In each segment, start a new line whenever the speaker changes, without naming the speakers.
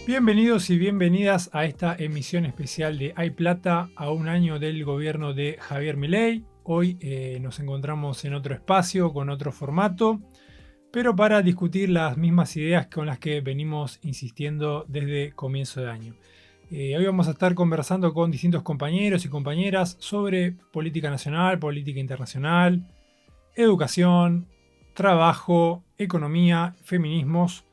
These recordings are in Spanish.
Bienvenidos y bienvenidas a esta emisión especial de Hay Plata a un año del gobierno de Javier Milei. Hoy nos encontramos en otro espacio, con otro formato, pero para discutir las mismas ideas con las que venimos insistiendo desde comienzo de año. Hoy vamos a estar conversando con distintos compañeros y compañeras sobre política nacional, política internacional, educación, trabajo, economía, feminismos,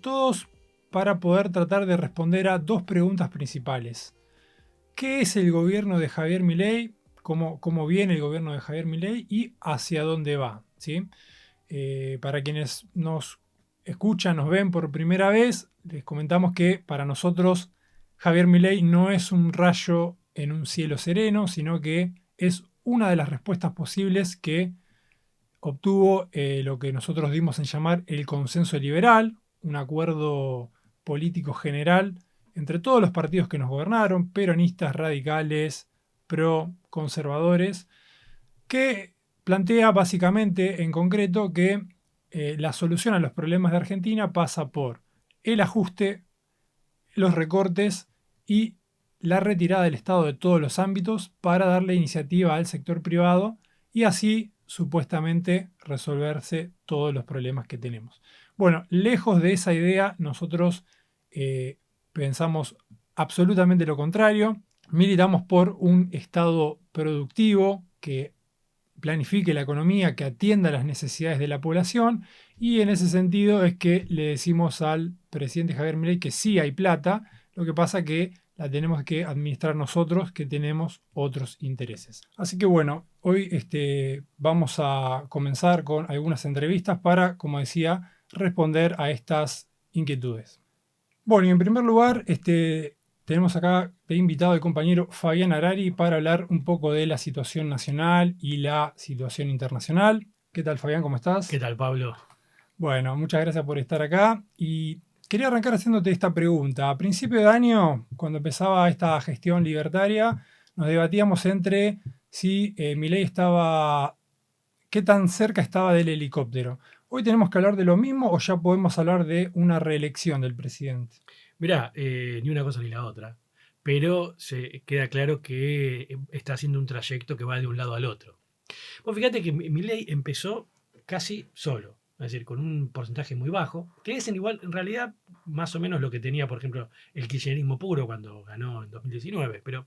todos para poder tratar de responder a dos preguntas principales. ¿Qué es el gobierno de Javier Milei? ¿Cómo viene el gobierno de Javier Milei? ¿Y hacia dónde va? ¿Sí? Para quienes nos escuchan, nos ven por primera vez, les comentamos que para nosotros Javier Milei no es un rayo en un cielo sereno, sino que es una de las respuestas posibles que obtuvo lo que nosotros dimos en llamar el consenso liberal, un acuerdo político general entre todos los partidos que nos gobernaron, peronistas, radicales, pro-conservadores, que plantea básicamente en concreto que la solución a los problemas de Argentina pasa por el ajuste, los recortes y la retirada del Estado de todos los ámbitos para darle iniciativa al sector privado y así supuestamente resolverse todos los problemas que tenemos. Bueno, lejos de esa idea, nosotros pensamos absolutamente lo contrario. Militamos por un Estado productivo que planifique la economía, que atienda las necesidades de la población, y en ese sentido es que le decimos al presidente Javier Milei que sí hay plata, lo que pasa que la tenemos que administrar nosotros, que tenemos otros intereses. Así que bueno, hoy vamos a comenzar con algunas entrevistas para, como decía, responder a estas inquietudes. Bueno, y en primer lugar, tenemos acá de invitado al compañero Fabián Harari para hablar un poco de la situación nacional y la situación internacional. ¿Qué tal, Fabián? ¿Cómo estás?
¿Qué tal, Pablo?
Bueno, muchas gracias por estar acá. Y quería arrancar haciéndote esta pregunta. A principio de año, cuando empezaba esta gestión libertaria, nos debatíamos entre si Milei estaba, qué tan cerca estaba del helicóptero. ¿Hoy tenemos que hablar de lo mismo o ya podemos hablar de una reelección del presidente?
Mirá, ni una cosa ni la otra, pero se queda claro que está haciendo un trayecto que va de un lado al otro. Vos fíjate que Milei empezó casi solo, es decir, con un porcentaje muy bajo, que es igual, en realidad, más o menos lo que tenía, por ejemplo, el kirchnerismo puro cuando ganó en 2019, pero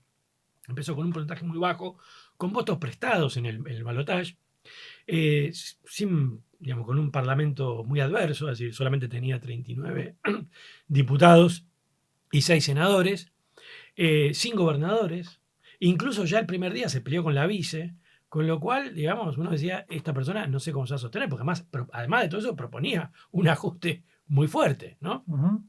empezó con un porcentaje muy bajo, con votos prestados en el balotaje, con un parlamento muy adverso, es decir, solamente tenía 39 diputados y 6 senadores, sin gobernadores, incluso ya el primer día se peleó con la vice, con lo cual, digamos, uno decía, esta persona no sé cómo se va a sostener, porque además de todo eso proponía un ajuste muy fuerte, ¿no?
Uh-huh.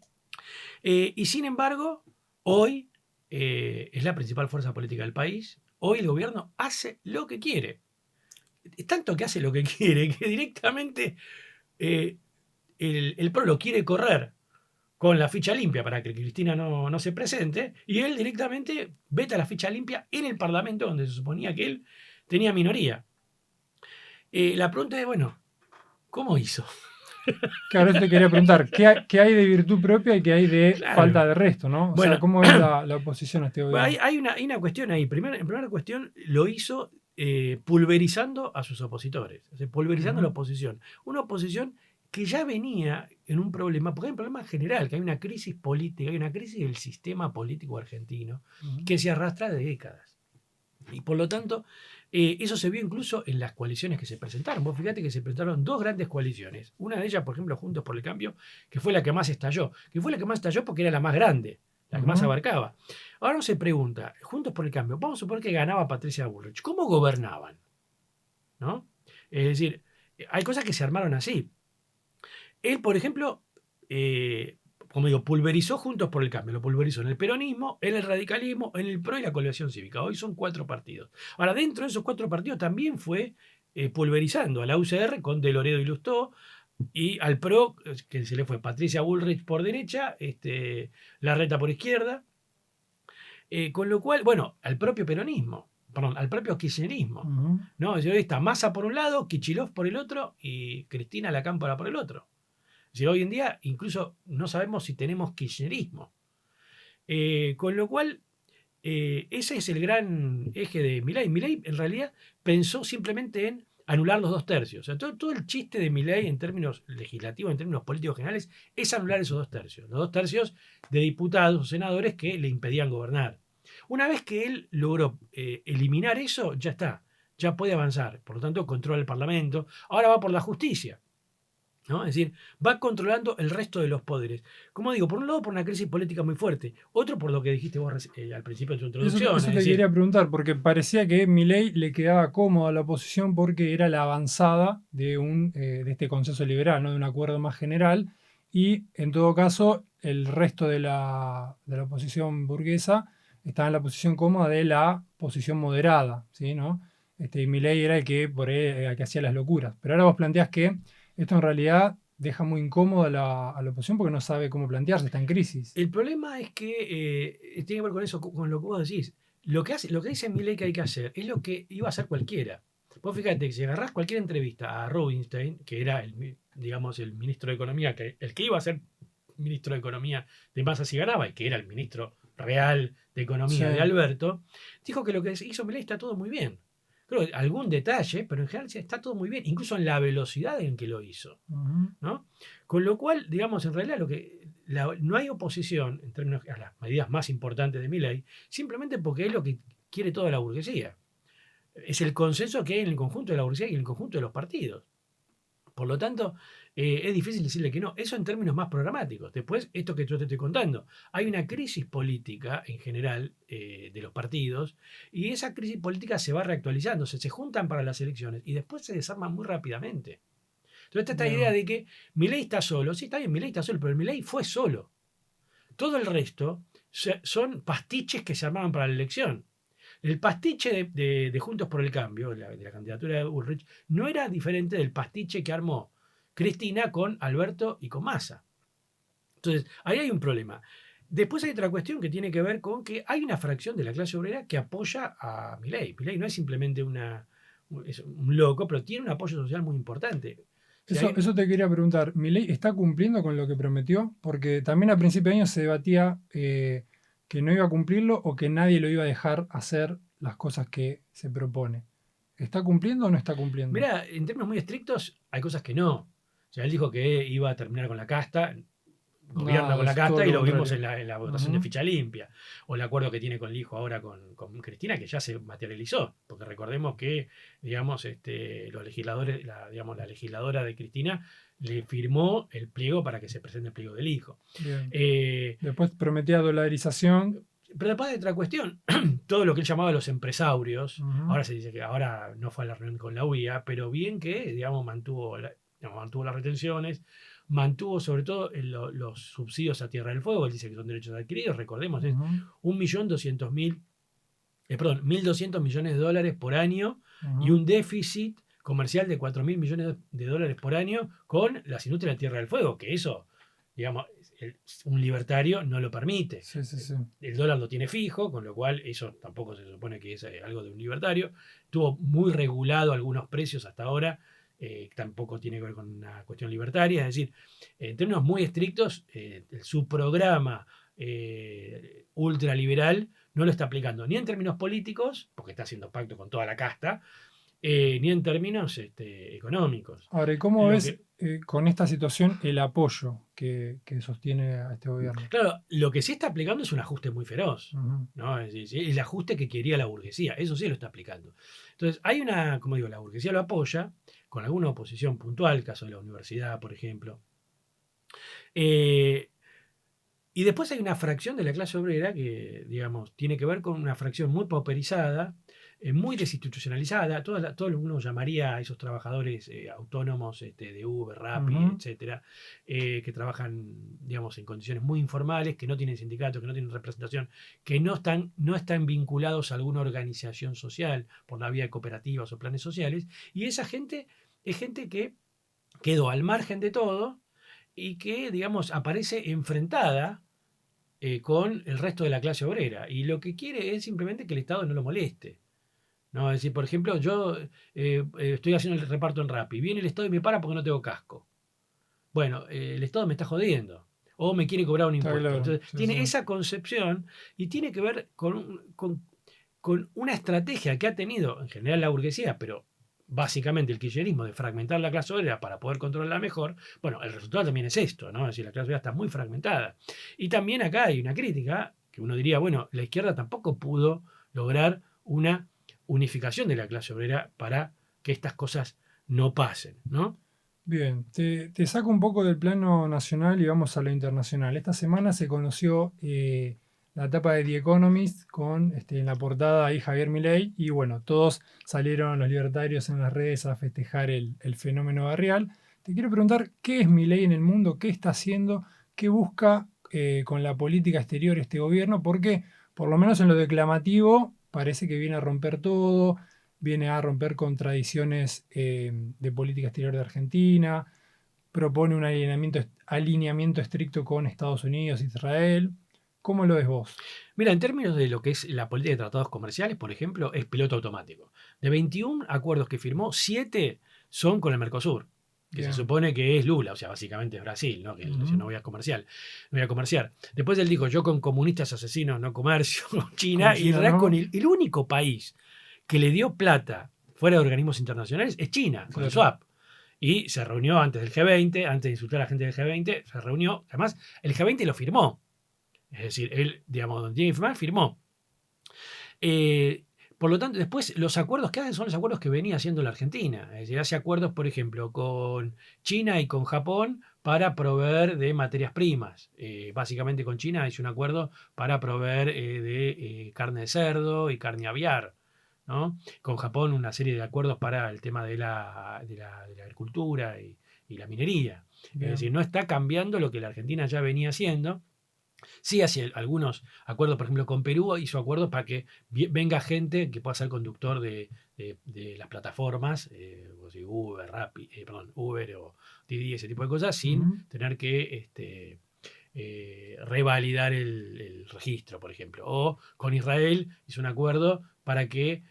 Y sin embargo, hoy es la principal fuerza política del país, hoy el gobierno hace lo que quiere. Es tanto que hace lo que quiere que directamente el PRO lo quiere correr con la ficha limpia para que Cristina no se presente, y él directamente veta la ficha limpia en el Parlamento, donde se suponía que él tenía minoría. La pregunta es, bueno, ¿cómo hizo?
Claro, eso te quería preguntar, ¿qué hay de virtud propia y qué hay de falta de resto, ¿no? O
Bueno,
sea, ¿cómo es la oposición a este gobierno?
Bueno, hay una cuestión ahí. En primera cuestión, lo hizo pulverizando a sus opositores, o sea, pulverizando la oposición. Una oposición que ya venía en un problema, porque hay un problema general, que hay una crisis política, hay una crisis del sistema político argentino que se arrastra de décadas. Y por lo tanto, eso se vio incluso en las coaliciones que se presentaron. Vos fíjate que se presentaron dos grandes coaliciones. Una de ellas, por ejemplo, Juntos por el Cambio, que fue la que más estalló. Que fue la que más estalló porque era la más grande, la que más abarcaba. Ahora uno se pregunta, Juntos por el Cambio, vamos a suponer que ganaba Patricia Bullrich. ¿Cómo gobernaban? ¿No? Es decir, hay cosas que se armaron así. Él, por ejemplo, como digo, pulverizó Juntos por el Cambio, lo pulverizó en el peronismo, en el radicalismo, en el PRO y la Coalición Cívica. Hoy son 4 partidos. Ahora, dentro de esos 4 partidos también fue pulverizando a la UCR con De Loredo y Lustó, y al PRO, que se le fue Patricia Bullrich por derecha, Larreta por izquierda, con lo cual, bueno, al propio peronismo. perdón, al propio kirchnerismo.
Ujú.
¿No? Es decir, hoy está Massa por un lado, Kicillof por el otro y Cristina La Cámpora por el otro. Es decir, hoy en día incluso no sabemos si tenemos kirchnerismo. Con lo cual, ese es el gran eje de Milei. Milei en realidad pensó simplemente en anular los 2 tercios. O sea, todo el chiste de Milei en términos legislativos, en términos políticos generales, es anular esos 2 tercios. Los 2 tercios de diputados o senadores que le impedían gobernar. Una vez que él logró eliminar eso, ya está. Ya puede avanzar. Por lo tanto, controla el Parlamento. Ahora va por la justicia. ¿No? Es decir, va controlando el resto de los poderes. Como digo, por un lado por una crisis política muy fuerte, otro por lo que dijiste vos al principio de tu introducción.
Eso
Es
te
decir,
quería preguntar, porque parecía que Milei le quedaba cómodo a la oposición porque era la avanzada de este consenso liberal, ¿no? De un acuerdo más general, y en todo caso el resto de la oposición burguesa estaba en la posición cómoda de la posición moderada, ¿sí? ¿No? Y Milei era el que por ahí, el que hacía las locuras. Pero ahora vos planteás que esto en realidad deja muy incómodo a la oposición porque no sabe cómo plantearse, está en crisis.
el problema es que tiene que ver con eso, con lo que vos decís. Lo que dice Milei que hay que hacer es lo que iba a hacer cualquiera. Vos fíjate que si agarrás cualquier entrevista a Rubinstein, que era digamos, el ministro de Economía, el que iba a ser ministro de Economía de Massa si ganaba, y que era el ministro real de
Sí.
Economía de Alberto, dijo que lo que hizo Milei está todo muy bien. Creo que algún detalle, pero en general está todo muy bien, incluso en la velocidad en que lo hizo.
Ujú.
¿No? Con lo cual, digamos, en realidad no hay oposición en términos a las medidas más importantes de Milei, simplemente porque es lo que quiere toda la burguesía. Es el consenso que hay en el conjunto de la burguesía y en el conjunto de los partidos. Por lo tanto, es difícil decirle que no. Eso en términos más programáticos. Después, esto que yo te estoy contando. Hay una crisis política en general de los partidos y esa crisis política se va reactualizando. Se juntan para las elecciones y después se desarman muy rápidamente. Entonces, esta idea
Bien.
de que Milei está solo, sí, está bien, Milei está solo, pero Milei fue solo. Todo el resto son pastiches que se armaban para la elección. El pastiche de Juntos por el Cambio, de la candidatura de Ulrich, no era diferente del pastiche que armó Cristina con Alberto y con Massa. Entonces, ahí hay un problema. Después hay otra cuestión que tiene que ver con que hay una fracción de la clase obrera que apoya a Milei. Milei no es simplemente es un loco, pero tiene un apoyo social muy importante. Si
Eso,
hay-
eso te quería preguntar, ¿Milei está cumpliendo con lo que prometió? Porque también a principio de año se debatía que no iba a cumplirlo o que nadie lo iba a dejar hacer las cosas que se propone. ¿Está cumpliendo o no está cumpliendo?
Mira, en términos muy estrictos, hay cosas que no. O sea, él dijo que iba a terminar con la casta, gobierna con
Nada,
la
es todo
casta y
lo
lo vimos
contrario.
en la votación de
Ujú.
ficha limpia. O el acuerdo que tiene con el hijo ahora con Cristina, que ya se materializó. Porque recordemos que, digamos, los legisladores, digamos, la legisladora de Cristina le firmó el pliego para que se presente el pliego del hijo.
Bien.
Eh,
Después prometía dolarización.
pero después hay otra cuestión. Todo lo que él llamaba los empresarios,
Ujú.
ahora se dice que ahora no fue a la reunión con la UIA, pero bien que, digamos, mantuvo las retenciones, mantuvo sobre todo los subsidios a Tierra del Fuego, él dice que son derechos adquiridos, recordemos, es
Ujú.
1.200.000, perdón, 1.200 millones de dólares por año y
Ujú.
un déficit comercial de 4.000 millones de dólares por año con las industrias de Tierra del Fuego, que eso, digamos, un libertario no lo permite.
Sí, sí, sí.
El dólar lo tiene fijo, con lo cual eso tampoco se supone que es algo de un libertario. Tuvo muy regulado algunos precios hasta ahora, tampoco tiene que ver con una cuestión libertaria. Es decir, en términos muy estrictos, su programa ultraliberal no lo está aplicando ni en términos políticos, porque está haciendo pacto con toda la casta, ni en términos económicos.
Ahora, ¿y cómo
Lo
ves
que,
con esta situación el apoyo que sostiene a este gobierno?
claro, lo que sí está aplicando es un ajuste muy feroz.
Ujú.
¿No? Es decir, el ajuste que quería la burguesía, eso sí lo está aplicando. Entonces, hay como digo, la burguesía lo apoya, con alguna oposición puntual, caso de la universidad, por ejemplo. Eh, y después hay una fracción de la clase obrera que, digamos, tiene que ver con una fracción muy pauperizada, muy desinstitucionalizada, todo lo que uno llamaría a esos trabajadores autónomos de Uber, Rappi,
Ujú.
etcétera, que trabajan, digamos, en condiciones muy informales, que no tienen sindicatos, que no tienen representación, que no están vinculados a alguna organización social por la vía de cooperativas o planes sociales, y esa gente es gente que quedó al margen de todo y que, digamos, aparece enfrentada con el resto de la clase obrera. Y lo que quiere es simplemente que el Estado no lo moleste. ¿no? Es decir, por ejemplo, yo estoy haciendo el reparto en Rappi, viene el Estado y me para porque no tengo casco. Bueno, el Estado me está jodiendo o me quiere cobrar un
Está
impuesto.
claro.
Entonces,
Sí, sí.
tiene esa concepción y tiene que ver con una estrategia que ha tenido en general la burguesía, pero básicamente el kirchnerismo de fragmentar la clase obrera para poder controlarla mejor. Bueno, el resultado también es esto, ¿no? Es decir, la clase obrera está muy fragmentada. Y también acá hay una crítica que uno diría, bueno, la izquierda tampoco pudo lograr una unificación de la clase obrera para que estas cosas no pasen, ¿no?
Bien, te saco un poco del plano nacional y vamos a lo internacional. Esta semana se conoció la etapa de The Economist con en la portada ahí Javier Milei y bueno, todos salieron los libertarios en las redes a festejar el fenómeno barrial. Te quiero preguntar, ¿qué es Milei en el mundo? ¿Qué está haciendo? ¿Qué busca con la política exterior este gobierno? Porque por lo menos en lo declamativo parece que viene a romper todo, viene a romper con tradiciones de política exterior de Argentina, propone un alineamiento estricto con Estados Unidos, Israel. ¿Cómo lo ves vos?
Mira, en términos de lo que es la política de tratados comerciales, por ejemplo, es piloto automático. De 21 acuerdos que firmó, 7 son con el Mercosur, que se
Bien.
supone que es Lula, o sea, básicamente es Brasil, ¿no? Que él dice,
Ujú.
no voy a comerciar, no voy a comerciar. Después él dijo, yo con comunistas asesinos no comercio, con
Con
China, y
China
Israel con
no.
el único país que le dio plata fuera de organismos internacionales es China, con el
Claro.
swap. Y se reunió antes del G20, antes de insultar a la gente del G20, se reunió, además, el G20 lo firmó. Es decir, él, digamos, donde tiene que firmar, firmó. Eh, por lo tanto, después los acuerdos que hacen son los acuerdos que venía haciendo la Argentina. Es decir, hace acuerdos, por ejemplo, con China y con Japón para proveer de materias primas. Básicamente con China hizo un acuerdo para proveer de carne de cerdo y carne aviar. ¿No? Con Japón una serie de acuerdos para el tema de la agricultura y la minería. Es
Bien.
decir, no está cambiando lo que la Argentina ya venía haciendo. Sí, hace algunos acuerdos, por ejemplo, con Perú hizo acuerdos para que venga gente que pueda ser conductor de las plataformas, Uber, perdón, Uber o Didi, ese tipo de cosas, sin
Ujú.
tener que revalidar el registro, por ejemplo. O con Israel hizo un acuerdo para que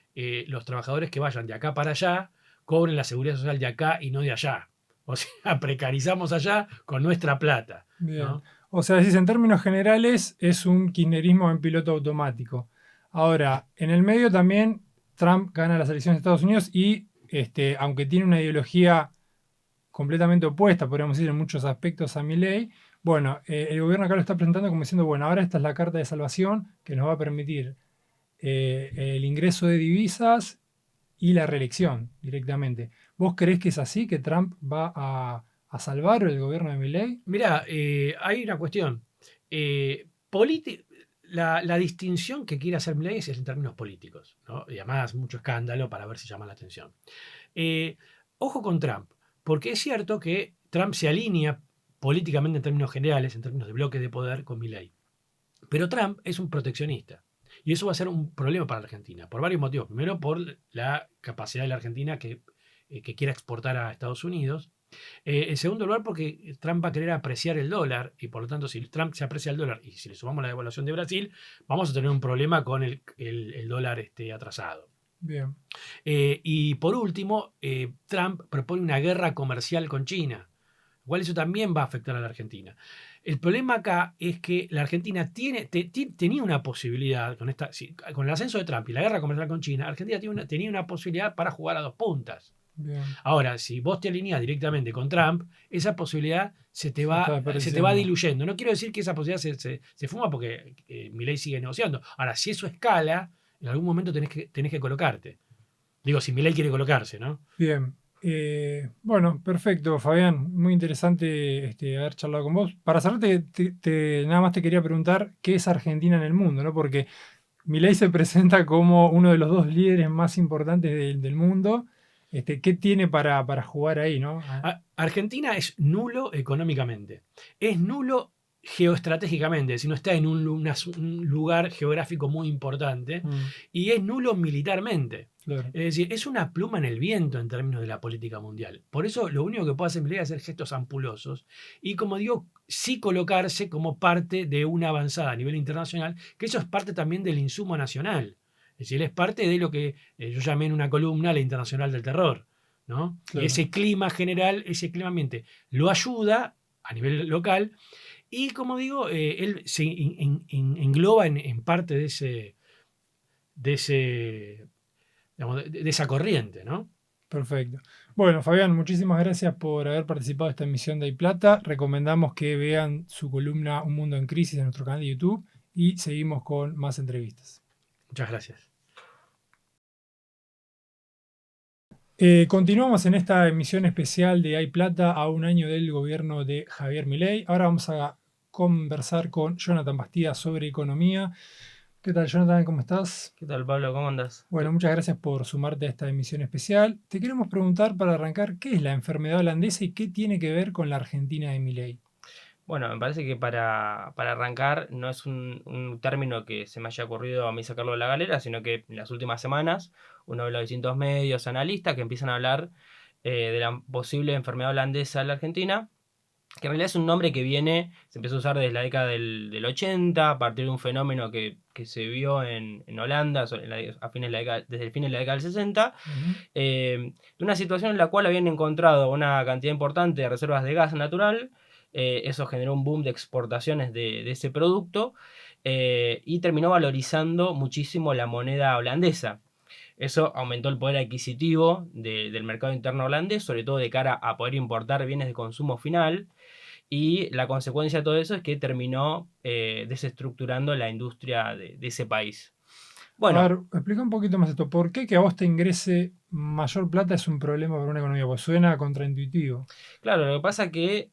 los trabajadores que vayan de acá para allá cobren la seguridad social de acá y no de allá. O sea, precarizamos allá con nuestra plata,
Bien.
¿no?
O sea, decís, en términos generales es un kirchnerismo en piloto automático. Ahora, en el medio también Trump gana las elecciones de Estados Unidos y aunque tiene una ideología completamente opuesta, podríamos decir, en muchos aspectos a Milei. Bueno, el gobierno acá lo está presentando como diciendo, bueno, ahora esta es la carta de salvación que nos va a permitir el ingreso de divisas y la reelección directamente. ¿Vos creés que es así, que Trump va a salvar el gobierno de Milei?
Mira, hay una cuestión. La distinción que quiere hacer Milei es en términos políticos, ¿no? Y además mucho escándalo para ver si llama la atención. Eh, Ojo con Trump, porque es cierto que Trump se alinea políticamente en términos generales, en términos de bloque de poder con Milei. Pero Trump es un proteccionista. Y eso va a ser un problema para la Argentina, por varios motivos. Primero, por la capacidad de la Argentina que quiera exportar a Estados Unidos. En segundo lugar, porque Trump va a querer apreciar el dólar y por lo tanto, si Trump se aprecia el dólar y si le sumamos la devaluación de Brasil, vamos a tener un problema con el dólar atrasado.
Bien.
Y por último, Trump propone una guerra comercial con China, igual eso también va a afectar a la Argentina. El problema acá es que la Argentina tenía una posibilidad, con el ascenso de Trump y la guerra comercial con China, Argentina tenía una posibilidad para jugar a dos puntas.
Bien.
Ahora, si vos te alineás directamente con Trump, esa posibilidad
Se está
se te va
desperdiciando.
diluyendo. No quiero decir que esa posibilidad se fuma porque Milei sigue negociando. Ahora, si eso escala, en algún momento tenés que colocarte. Digo, si Milei quiere colocarse, ¿no?
Bien. Bueno, perfecto, Fabián. Muy interesante haber charlado con vos. Para cerrarte, nada más te quería preguntar qué es Argentina en el mundo, ¿no? Porque Milei se presenta como uno de los dos líderes más importantes del mundo. ¿Qué tiene para jugar ahí, no?
Argentina es nulo económicamente, es nulo geoestratégicamente, si no está en un lugar geográfico muy importante,
Mm,
y es nulo militarmente.
claro.
Es decir, es una pluma en el viento en términos de la política mundial. Por eso lo único que puede hacer Milei es hacer gestos ampulosos y, como digo, sí colocarse como parte de una avanzada a nivel internacional, que eso es parte también del insumo nacional. Es decir, él es parte de lo que yo llamé en una columna la Internacional del Terror, ¿no?
Claro.
Y ese clima general, ese clima ambiente, lo ayuda a nivel local y, como digo, él se engloba en parte digamos, de esa corriente, ¿no?
Perfecto. Bueno, Fabián, muchísimas gracias por haber participado de esta emisión de Hay Plata. Recomendamos que vean su columna Un Mundo en Crisis en nuestro canal de YouTube y seguimos con más entrevistas.
Muchas gracias.
Continuamos en esta emisión especial de Hay Plata a un año del gobierno de Javier Milei. Ahora vamos a conversar con Jonathan Bastida sobre economía. ¿Qué tal, Jonathan? ¿Cómo estás?
¿Qué tal, Pablo? ¿Cómo andas?
Bueno, muchas gracias por sumarte a esta emisión especial. Te queremos preguntar para arrancar, ¿qué es la enfermedad holandesa y qué tiene que ver con la Argentina de Milei?
Bueno, me parece que para arrancar no es un término que se me haya ocurrido a mí sacarlo de la galera, sino que en las últimas semanas uno ve los distintos medios, analistas que empiezan a hablar de la posible enfermedad holandesa en la Argentina, que en realidad es un nombre que se empezó a usar desde la década del 80, a partir de un fenómeno que se vio en Holanda desde el fin de la década del 60, de una situación en la cual habían encontrado una cantidad importante de reservas de gas natural. Eso generó un boom de exportaciones de ese producto y terminó valorizando muchísimo la moneda holandesa. Eso aumentó el poder adquisitivo del mercado interno holandés, sobre todo de cara a poder importar bienes de consumo final. Y la consecuencia de todo eso es que terminó desestructurando la industria de ese país. Bueno,
A ver, explica un poquito más esto. ¿Por qué que a vos te ingrese mayor plata es un problema para una economía? Pues suena contraintuitivo.
claro, lo que pasa que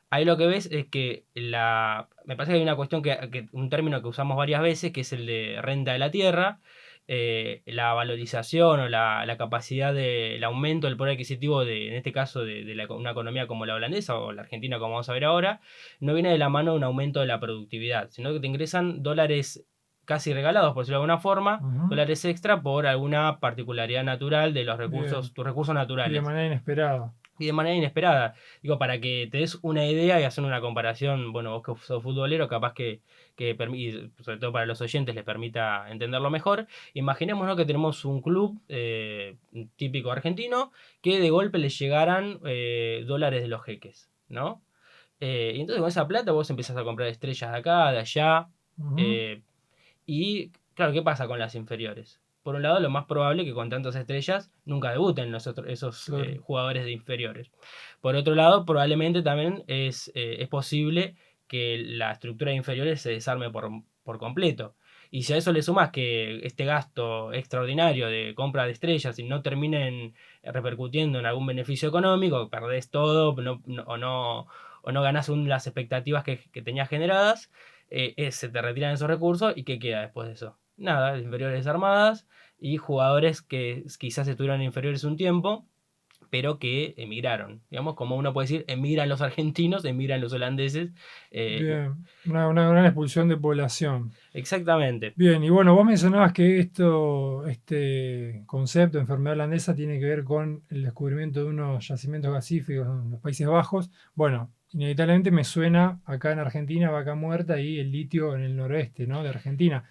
ahí lo que ves es que me parece que hay una cuestión un término que usamos varias veces, que es el de renta de la tierra. La valorización o la capacidad del aumento del poder adquisitivo en este caso una economía como la holandesa o la argentina, como vamos a ver ahora, no viene de la mano de un aumento de la productividad, sino que te ingresan dólares casi regalados, por decirlo de alguna forma, dólares extra por alguna particularidad natural de
Bien.
tus recursos
Y de
naturales.
manera inesperada.
Y de manera inesperada. Digo, para que te des una idea y hacer una comparación, bueno, vos que sos futbolero, capaz y sobre todo para los oyentes les permita entenderlo mejor. Imaginémonos que tenemos un club típico argentino que de golpe les llegaran dólares de los jeques, ¿no? Y entonces con esa plata vos empezás a comprar estrellas de acá, de allá. eh, y claro, ¿qué pasa con las inferiores? Por un lado, lo más probable es que con tantas estrellas nunca debuten esos
Claro.
jugadores de inferiores. Por otro lado, probablemente también es posible que la estructura de inferiores se desarme por completo. Y si a eso le sumas que este gasto extraordinario de compra de estrellas y no terminen repercutiendo en algún beneficio económico, perdés todo o no ganás las expectativas que tenías generadas, se te retiran esos recursos y ¿qué queda después de eso? Nada, inferiores desarmadas y jugadores que quizás estuvieron inferiores un tiempo, pero que emigraron. Digamos, como uno puede decir, emigran los argentinos, emigran los holandeses.
Bien. Una gran expulsión de población.
Exactamente.
Bien, y bueno, vos mencionabas que este concepto de enfermedad holandesa tiene que ver con el descubrimiento de unos yacimientos gasíferos en los Países Bajos. Bueno, inevitablemente me suena acá en Argentina, vaca muerta y el litio en el noroeste, ¿no? De Argentina.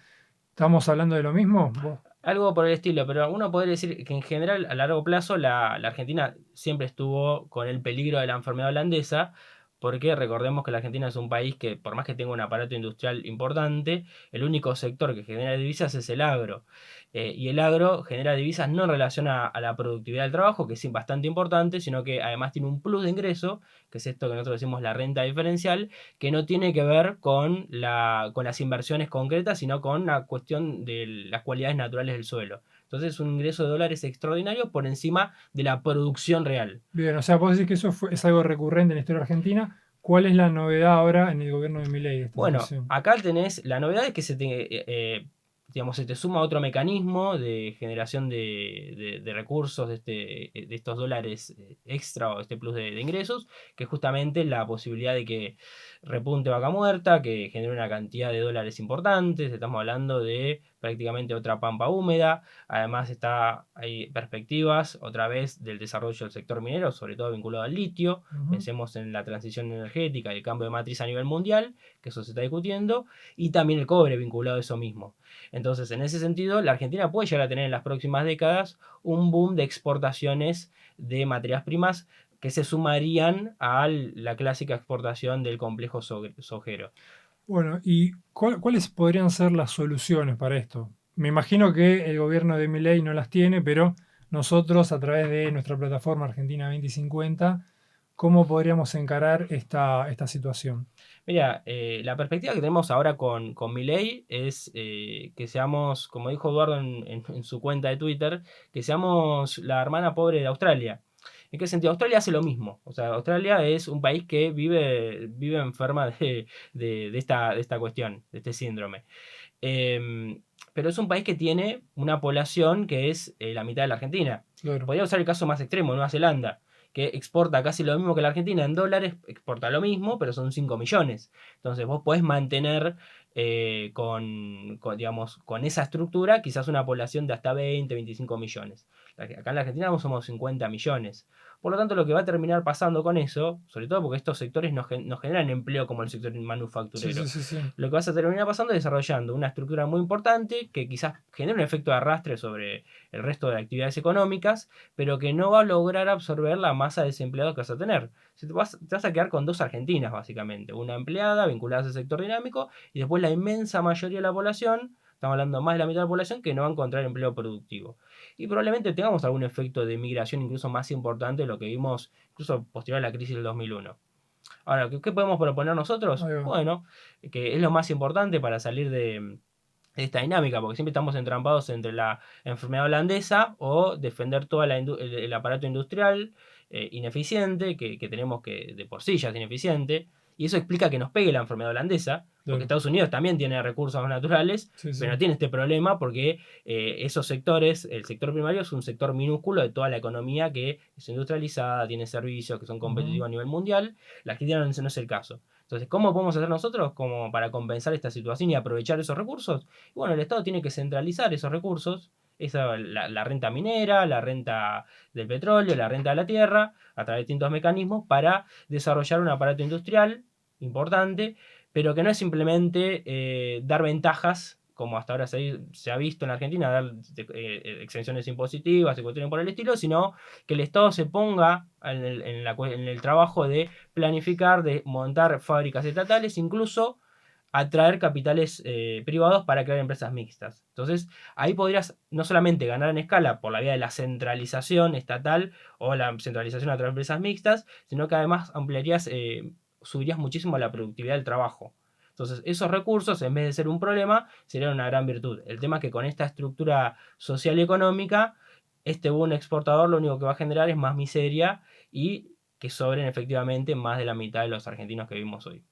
¿Estamos hablando de lo mismo?
Algo por el estilo, pero uno podría decir que en general a largo plazo la Argentina siempre estuvo con el peligro de la enfermedad holandesa, porque recordemos que la Argentina es un país que por más que tenga un aparato industrial importante, el único sector que genera divisas es el agro. Y el agro genera divisas no en relación a la productividad del trabajo, que es bastante importante, sino que además tiene un plus de ingreso, que es esto que nosotros decimos la renta diferencial, que no tiene que ver con las inversiones concretas, sino con la cuestión de las cualidades naturales del suelo. Entonces es un ingreso de dólares extraordinario por encima de la producción real.
Bien, o sea, vos decís que es algo recurrente en la historia argentina. ¿Cuál es la novedad ahora en el gobierno de Milei de esta
Bueno,
situación?
acá tenés, la novedad es que digamos, se te suma otro mecanismo de generación de recursos de estos dólares extra o este plus de ingresos, que es justamente la posibilidad de que repunte vaca muerta, que genere una cantidad de dólares importantes. Estamos hablando de prácticamente otra pampa húmeda. Además hay perspectivas otra vez del desarrollo del sector minero, sobre todo vinculado al litio. Pensemos en la transición energética y el cambio de matriz a nivel mundial, que eso se está discutiendo, y también el cobre vinculado a eso mismo. Entonces, en ese sentido, la Argentina puede llegar a tener en las próximas décadas un boom de exportaciones de materias primas que se sumarían a la clásica exportación del complejo sojero.
Bueno, ¿y cuáles podrían ser las soluciones para esto? Me imagino que el gobierno de Milei no las tiene, pero nosotros, a través de nuestra plataforma Argentina 2050, ¿cómo podríamos encarar esta situación?
Mira, la perspectiva que tenemos ahora con Milei es que seamos, como dijo Eduardo en su cuenta de Twitter, que seamos la hermana pobre de Australia. ¿En qué sentido? Australia hace lo mismo. O sea, Australia es un país que vive enferma de esta cuestión, de este síndrome. Pero es un país que tiene una población que es la mitad de la Argentina.
Claro.
Podría usar el caso más extremo, Nueva Zelanda, que exporta casi lo mismo que la Argentina en dólares, exporta lo mismo, pero son 5 millones. Entonces vos podés mantener digamos, con esa estructura quizás una población de hasta 20, 25 millones. Acá en la Argentina somos 50 millones. Por lo tanto, lo que va a terminar pasando con eso, sobre todo porque estos sectores nos generan empleo como el sector manufacturero,
Sí.
lo que vas a terminar pasando es desarrollando una estructura muy importante que quizás genere un efecto de arrastre sobre el resto de actividades económicas, pero que no va a lograr absorber la masa de desempleados que vas a tener. Te vas a quedar con dos Argentinas, básicamente. Una empleada vinculada a ese sector dinámico y después la inmensa mayoría de la población, estamos hablando más de la mitad de la población, que no va a encontrar empleo productivo. Y probablemente tengamos algún efecto de migración incluso más importante de lo que vimos incluso posterior a la crisis del 2001. Ahora, ¿qué podemos proponer nosotros? Bueno, que es lo más importante para salir de esta dinámica, porque siempre estamos entrampados entre la enfermedad holandesa o defender todo el aparato industrial ineficiente, que tenemos que de por sí ya es ineficiente, y eso explica que nos pegue la enfermedad holandesa, porque Estados Unidos también tiene recursos naturales, pero no tiene este problema porque esos sectores, el sector primario es un sector minúsculo de toda la economía que es industrializada, tiene servicios que son competitivos a nivel mundial. La Argentina no es el caso. Entonces, ¿cómo podemos hacer nosotros como para compensar esta situación y aprovechar esos recursos? Y bueno, el Estado tiene que centralizar esos recursos, la renta minera, la renta del petróleo, la renta de la tierra, a través de distintos mecanismos para desarrollar un aparato industrial importante, pero que no es simplemente dar ventajas, como hasta ahora se ha visto en la Argentina, dar exenciones impositivas y cuestiones por el estilo, sino que el Estado se ponga en el trabajo de planificar, de montar fábricas estatales, incluso atraer capitales privados para crear empresas mixtas. Entonces, ahí podrías no solamente ganar en escala por la vía de la centralización estatal o la centralización a través de empresas mixtas, sino que además subirías muchísimo la productividad del trabajo. Entonces, esos recursos, en vez de ser un problema, serían una gran virtud. El tema es que con esta estructura social y económica, este boom exportador lo único que va a generar es más miseria y que sobren efectivamente más de la mitad de los argentinos que vivimos hoy.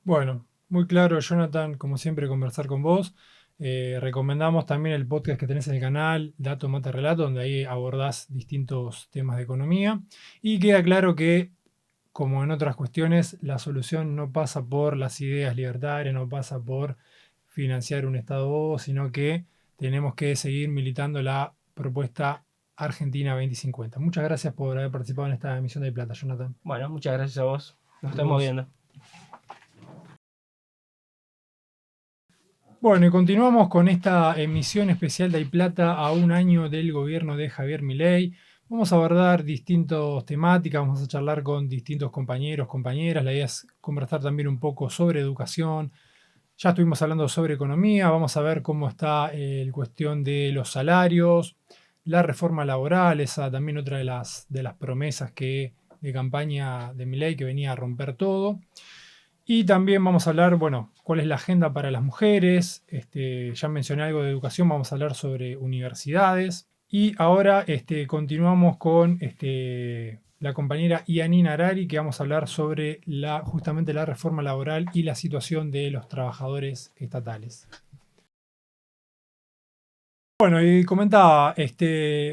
Bueno, muy claro, Jonathan, como siempre, conversar con vos. Recomendamos también el podcast que tenés en el canal, Dato Mata Relato, donde ahí abordás distintos temas de economía. Y queda claro que, como en otras cuestiones, la solución no pasa por las ideas libertarias, no pasa por financiar un Estado, sino que tenemos que seguir militando la propuesta Argentina 2050. Muchas gracias por haber participado en esta emisión de Plata, Jonathan.
Bueno, muchas gracias a vos. Nos estamos viendo.
Bueno, y continuamos con esta emisión especial de Hay Plata a un año del gobierno de Javier Milei. Vamos a abordar distintas temáticas, vamos a charlar con distintos compañeros, compañeras. La idea es conversar también un poco sobre educación. Ya estuvimos hablando sobre economía, vamos a ver cómo está la cuestión de los salarios, la reforma laboral, esa también otra de las promesas de campaña de Milei que venía a romper todo. Y también vamos a hablar, bueno, cuál es la agenda para las mujeres. Ya mencioné algo de educación, vamos a hablar sobre universidades. Y ahora continuamos con la compañera Yanina Arari, que vamos a hablar sobre justamente la reforma laboral y la situación de los trabajadores estatales. Bueno, y comentaba,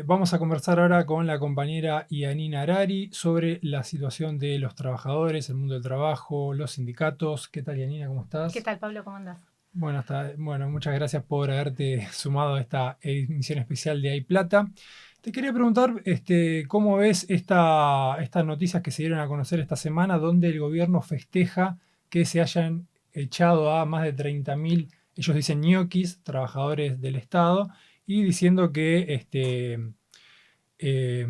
vamos a conversar ahora con la compañera Yanina Arari sobre la situación de los trabajadores, el mundo del trabajo, los sindicatos. ¿Qué tal, Yanina? ¿Cómo estás?
¿Qué tal, Pablo? ¿Cómo andás?
Bueno, muchas gracias por haberte sumado a esta emisión especial de Hay Plata. Te quería preguntar, ¿cómo ves estas noticias que se dieron a conocer esta semana, donde el gobierno festeja que se hayan echado a más de 30.000, ellos dicen ñoquis, trabajadores del Estado, y diciendo que eh,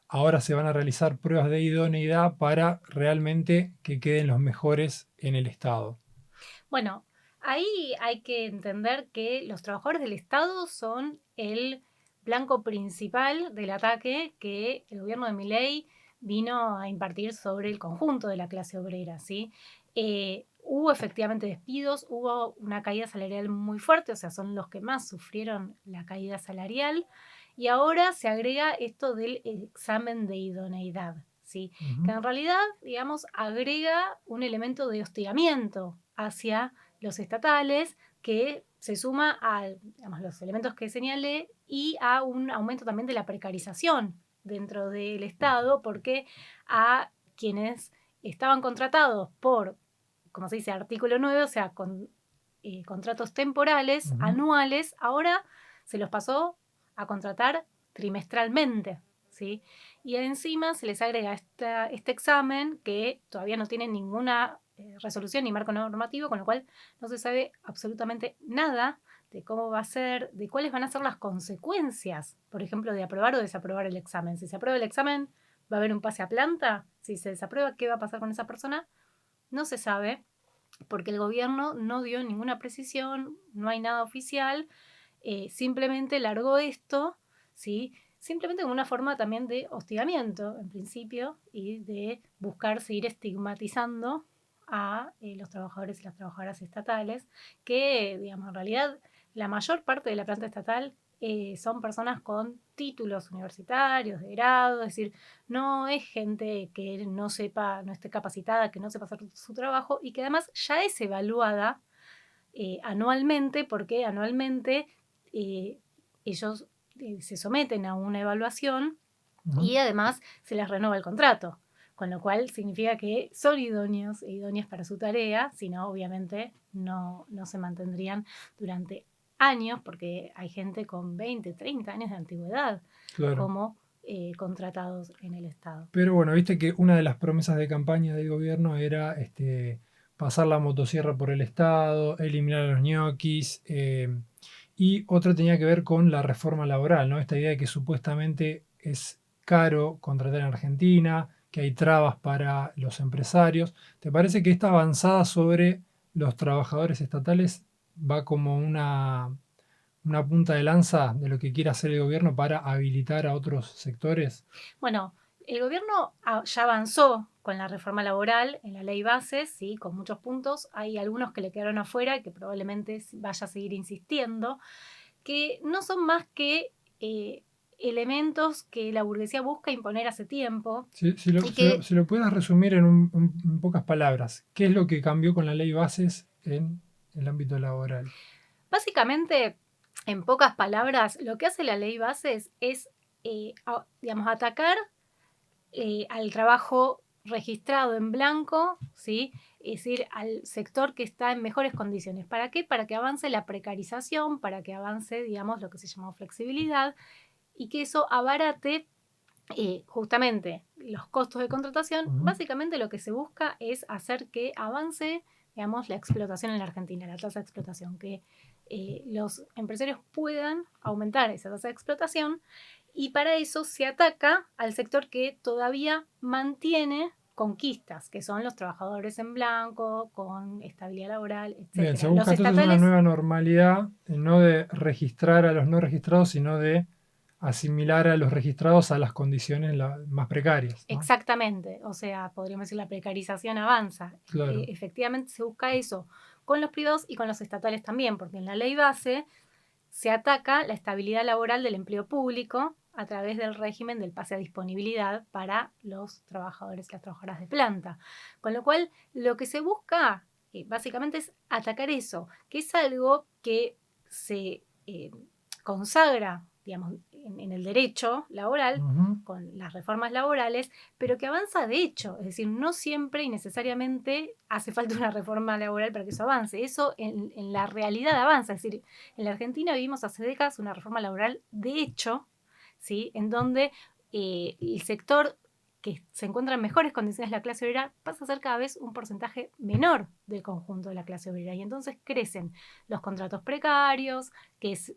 ahora se van a realizar pruebas de idoneidad para realmente que queden los mejores en el Estado?
Bueno, ahí hay que entender que los trabajadores del Estado son el blanco principal del ataque que el gobierno de Milei vino a impartir sobre el conjunto de la clase obrera, ¿sí? Hubo efectivamente despidos, hubo una caída salarial muy fuerte, o sea, son los que más sufrieron la caída salarial, y ahora se agrega esto del examen de idoneidad, ¿sí? Que en realidad, digamos, agrega un elemento de hostigamiento hacia los estatales que se suma a, digamos, los elementos que señalé y a un aumento también de la precarización dentro del Estado, porque a quienes estaban contratados por, como se dice, artículo 9, o sea, con contratos temporales, anuales, ahora se los pasó a contratar trimestralmente, ¿sí? Y encima se les agrega este examen que todavía no tiene ninguna resolución ni marco normativo, con lo cual no se sabe absolutamente nada de cómo va a ser, de cuáles van a ser las consecuencias, por ejemplo, de aprobar o desaprobar el examen. Si se aprueba el examen, ¿va a haber un pase a planta? Si se desaprueba, ¿qué va a pasar con esa persona? No se sabe, porque el gobierno no dio ninguna precisión, no hay nada oficial, simplemente largó esto, ¿sí? Simplemente como una forma también de hostigamiento, en principio, y de buscar seguir estigmatizando a los trabajadores y las trabajadoras estatales, que, digamos, en realidad la mayor parte de la planta estatal son personas con títulos universitarios, de grado, es decir, no es gente que no sepa, no esté capacitada, que no sepa hacer su trabajo y que además ya es evaluada anualmente, porque anualmente ellos se someten a una evaluación y además se les renueva el contrato, con lo cual significa que son idóneos e idóneas para su tarea, si no, obviamente no se mantendrían durante años, porque hay gente con 20, 30 años de antigüedad
Claro.
como contratados en el Estado.
Pero bueno, viste que una de las promesas de campaña del gobierno era pasar la motosierra por el Estado, eliminar a los ñoquis, y otra tenía que ver con la reforma laboral, ¿no? Esta idea de que supuestamente es caro contratar en Argentina, que hay trabas para los empresarios. ¿Te parece que esta avanzada sobre los trabajadores estatales va como una punta de lanza de lo que quiere hacer el gobierno para habilitar a otros sectores?
Bueno, el gobierno ya avanzó con la reforma laboral en la ley base, sí, con muchos puntos. Hay algunos que le quedaron afuera y que probablemente vaya a seguir insistiendo, que no son más que elementos que la burguesía busca imponer hace tiempo.
Si lo puedes resumir en pocas palabras, ¿qué es lo que cambió con la ley bases en el ámbito laboral?
Básicamente, en pocas palabras, lo que hace la ley bases es, digamos, atacar al trabajo registrado en blanco, ¿sí? Es decir, al sector que está en mejores condiciones. ¿Para qué? Para que avance la precarización, para que avance, digamos, lo que se llama flexibilidad y que eso abarate justamente los costos de contratación. Básicamente lo que se busca es hacer que avance, digamos, la explotación en la Argentina, la tasa de explotación, que los empresarios puedan aumentar esa tasa de explotación y para eso se ataca al sector que todavía mantiene conquistas, que son los trabajadores en blanco, con estabilidad laboral, etc.
Bien, se busca entonces una nueva normalidad, no de registrar a los no registrados, sino de asimilar a los registrados a las condiciones más precarias, ¿no?
Exactamente, o sea, podríamos decir la precarización avanza.
Claro.
Efectivamente se busca eso con los privados y con los estatales también, porque en la ley base se ataca la estabilidad laboral del empleo público a través del régimen del pase a disponibilidad para los trabajadores y las trabajadoras de planta. Con lo cual, lo que se busca básicamente es atacar eso, que es algo que se consagra digamos, en el derecho laboral, con las reformas laborales, pero que avanza de hecho. Es decir, no siempre y necesariamente hace falta una reforma laboral para que eso avance. Eso en la realidad avanza. Es decir, en la Argentina vivimos hace décadas una reforma laboral de hecho, ¿sí? En donde el sector que se encuentra en mejores condiciones la clase obrera pasa a ser cada vez un porcentaje menor del conjunto de la clase obrera. Y entonces crecen los contratos precarios,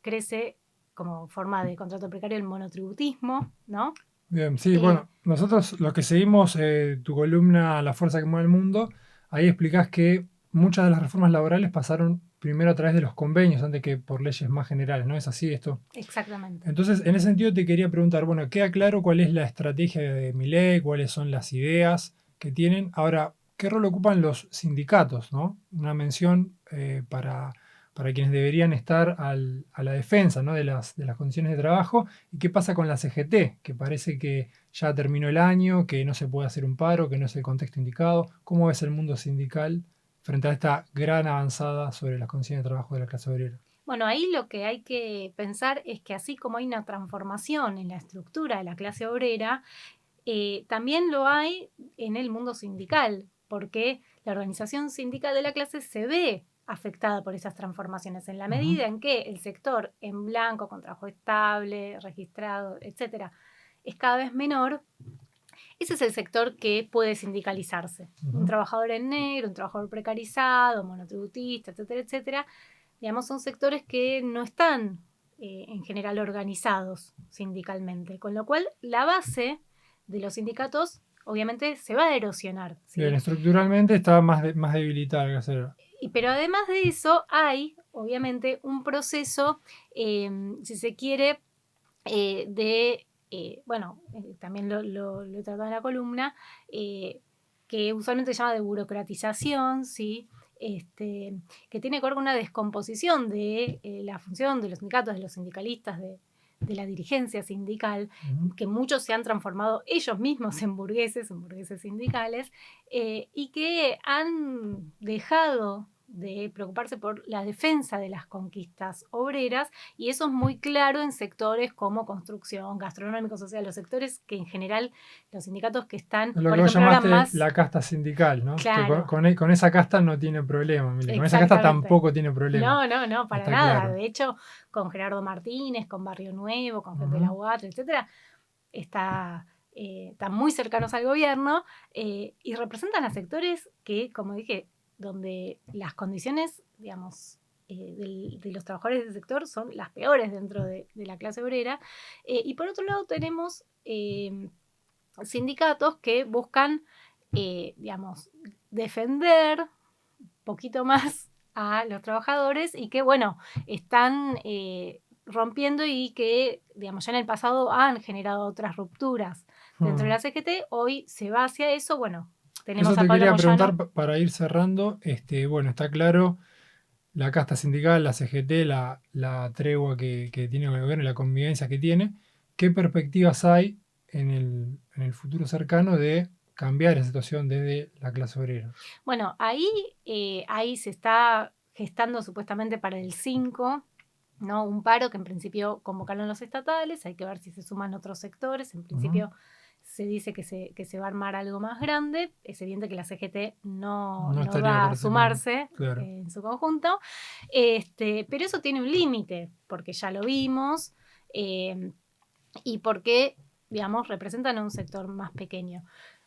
crece como forma de contrato precario el monotributismo, ¿no?
Bien, sí, bueno, nosotros los que seguimos tu columna La fuerza que mueve el mundo, ahí explicás que muchas de las reformas laborales pasaron primero a través de los convenios antes que por leyes más generales, ¿no es así esto?
Exactamente.
Entonces, en ese sentido te quería preguntar, bueno, queda claro cuál es la estrategia de Milei, cuáles son las ideas que tienen. Ahora, ¿qué rol ocupan los sindicatos, ¿no? Una mención para quienes deberían estar a la defensa, ¿no? de las condiciones de trabajo. ¿Y qué pasa con la CGT? Que parece que ya terminó el año, que no se puede hacer un paro, que no es el contexto indicado. ¿Cómo ves el mundo sindical frente a esta gran avanzada sobre las condiciones de trabajo de la clase obrera?
Bueno, ahí lo que hay que pensar es que así como hay una transformación en la estructura de la clase obrera, también lo hay en el mundo sindical, porque la organización sindical de la clase se ve afectada por esas transformaciones en la medida en que el sector en blanco, con trabajo estable, registrado, etcétera, es cada vez menor. Ese es el sector que puede sindicalizarse. Un trabajador en negro, un trabajador precarizado, monotributista, etcétera, etcétera. Digamos, son sectores que no están en general organizados sindicalmente, con lo cual la base de los sindicatos obviamente se va a erosionar, ¿sí?
Bien, estructuralmente está más debilitada la clase obrera.
Pero además de eso hay obviamente un proceso, si se quiere, también lo he tratado en la columna, que usualmente se llama de burocratización, ¿sí? Que tiene que ver con una descomposición de la función de los sindicatos, de los sindicalistas, de la dirigencia sindical, que muchos se han transformado ellos mismos en burgueses sindicales, y que han dejado de preocuparse por la defensa de las conquistas obreras, y eso es muy claro en sectores como construcción, gastronómicos, o sea, los sectores que en general los sindicatos que están,
Lo
por
que vos
ejemplo, ahora
llamaste
más...
la casta sindical, ¿no?
Claro.
Que con esa casta no tiene problema, Milei. Con esa casta tampoco tiene problema.
No, para
Está
nada.
claro.
De hecho, con Gerardo Martínez, con Barrio Nuevo, con gente de la UAT, etcétera, están muy cercanos al gobierno, y representan a sectores que, como dije, donde las condiciones, digamos, de los trabajadores del sector son las peores dentro de la clase obrera. Y por otro lado tenemos sindicatos que buscan, digamos, defender un poquito más a los trabajadores y que, bueno, están rompiendo y que, digamos, ya en el pasado han generado otras rupturas dentro de la CGT. Hoy se va hacia eso, bueno, tenemos
eso
a
te
Pablo
quería
Moyano.
preguntar para ir cerrando. Bueno, está claro la casta sindical, la CGT, la tregua que tiene con el gobierno y la convivencia que tiene. ¿Qué perspectivas hay en el futuro cercano de cambiar esa situación desde la clase obrera?
Bueno, ahí se está gestando supuestamente para el 5, ¿no? Un paro que en principio convocaron los estatales, hay que ver si se suman otros sectores. En principio se dice que se va a armar algo más grande. Es evidente que la CGT no va a sumarse, claro, en su conjunto, pero eso tiene un límite, porque ya lo vimos, y porque, digamos, representan a un sector más pequeño.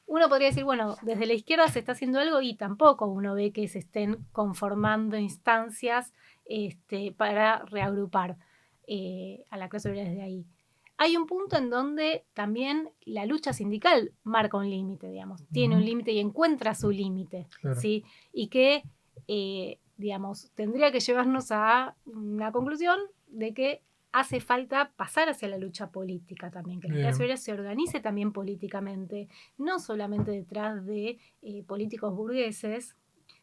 Uno podría decir, bueno, desde la izquierda se está haciendo algo, y tampoco uno ve que se estén conformando instancias para reagrupar a la clase obrera desde ahí. Hay un punto en donde también la lucha sindical marca un límite, digamos, tiene un límite y encuentra su límite, claro, ¿sí? Y que, digamos, tendría que llevarnos a una conclusión de que hace falta pasar hacia la lucha política también, que la clase obrera se organice también políticamente, no solamente detrás de políticos burgueses,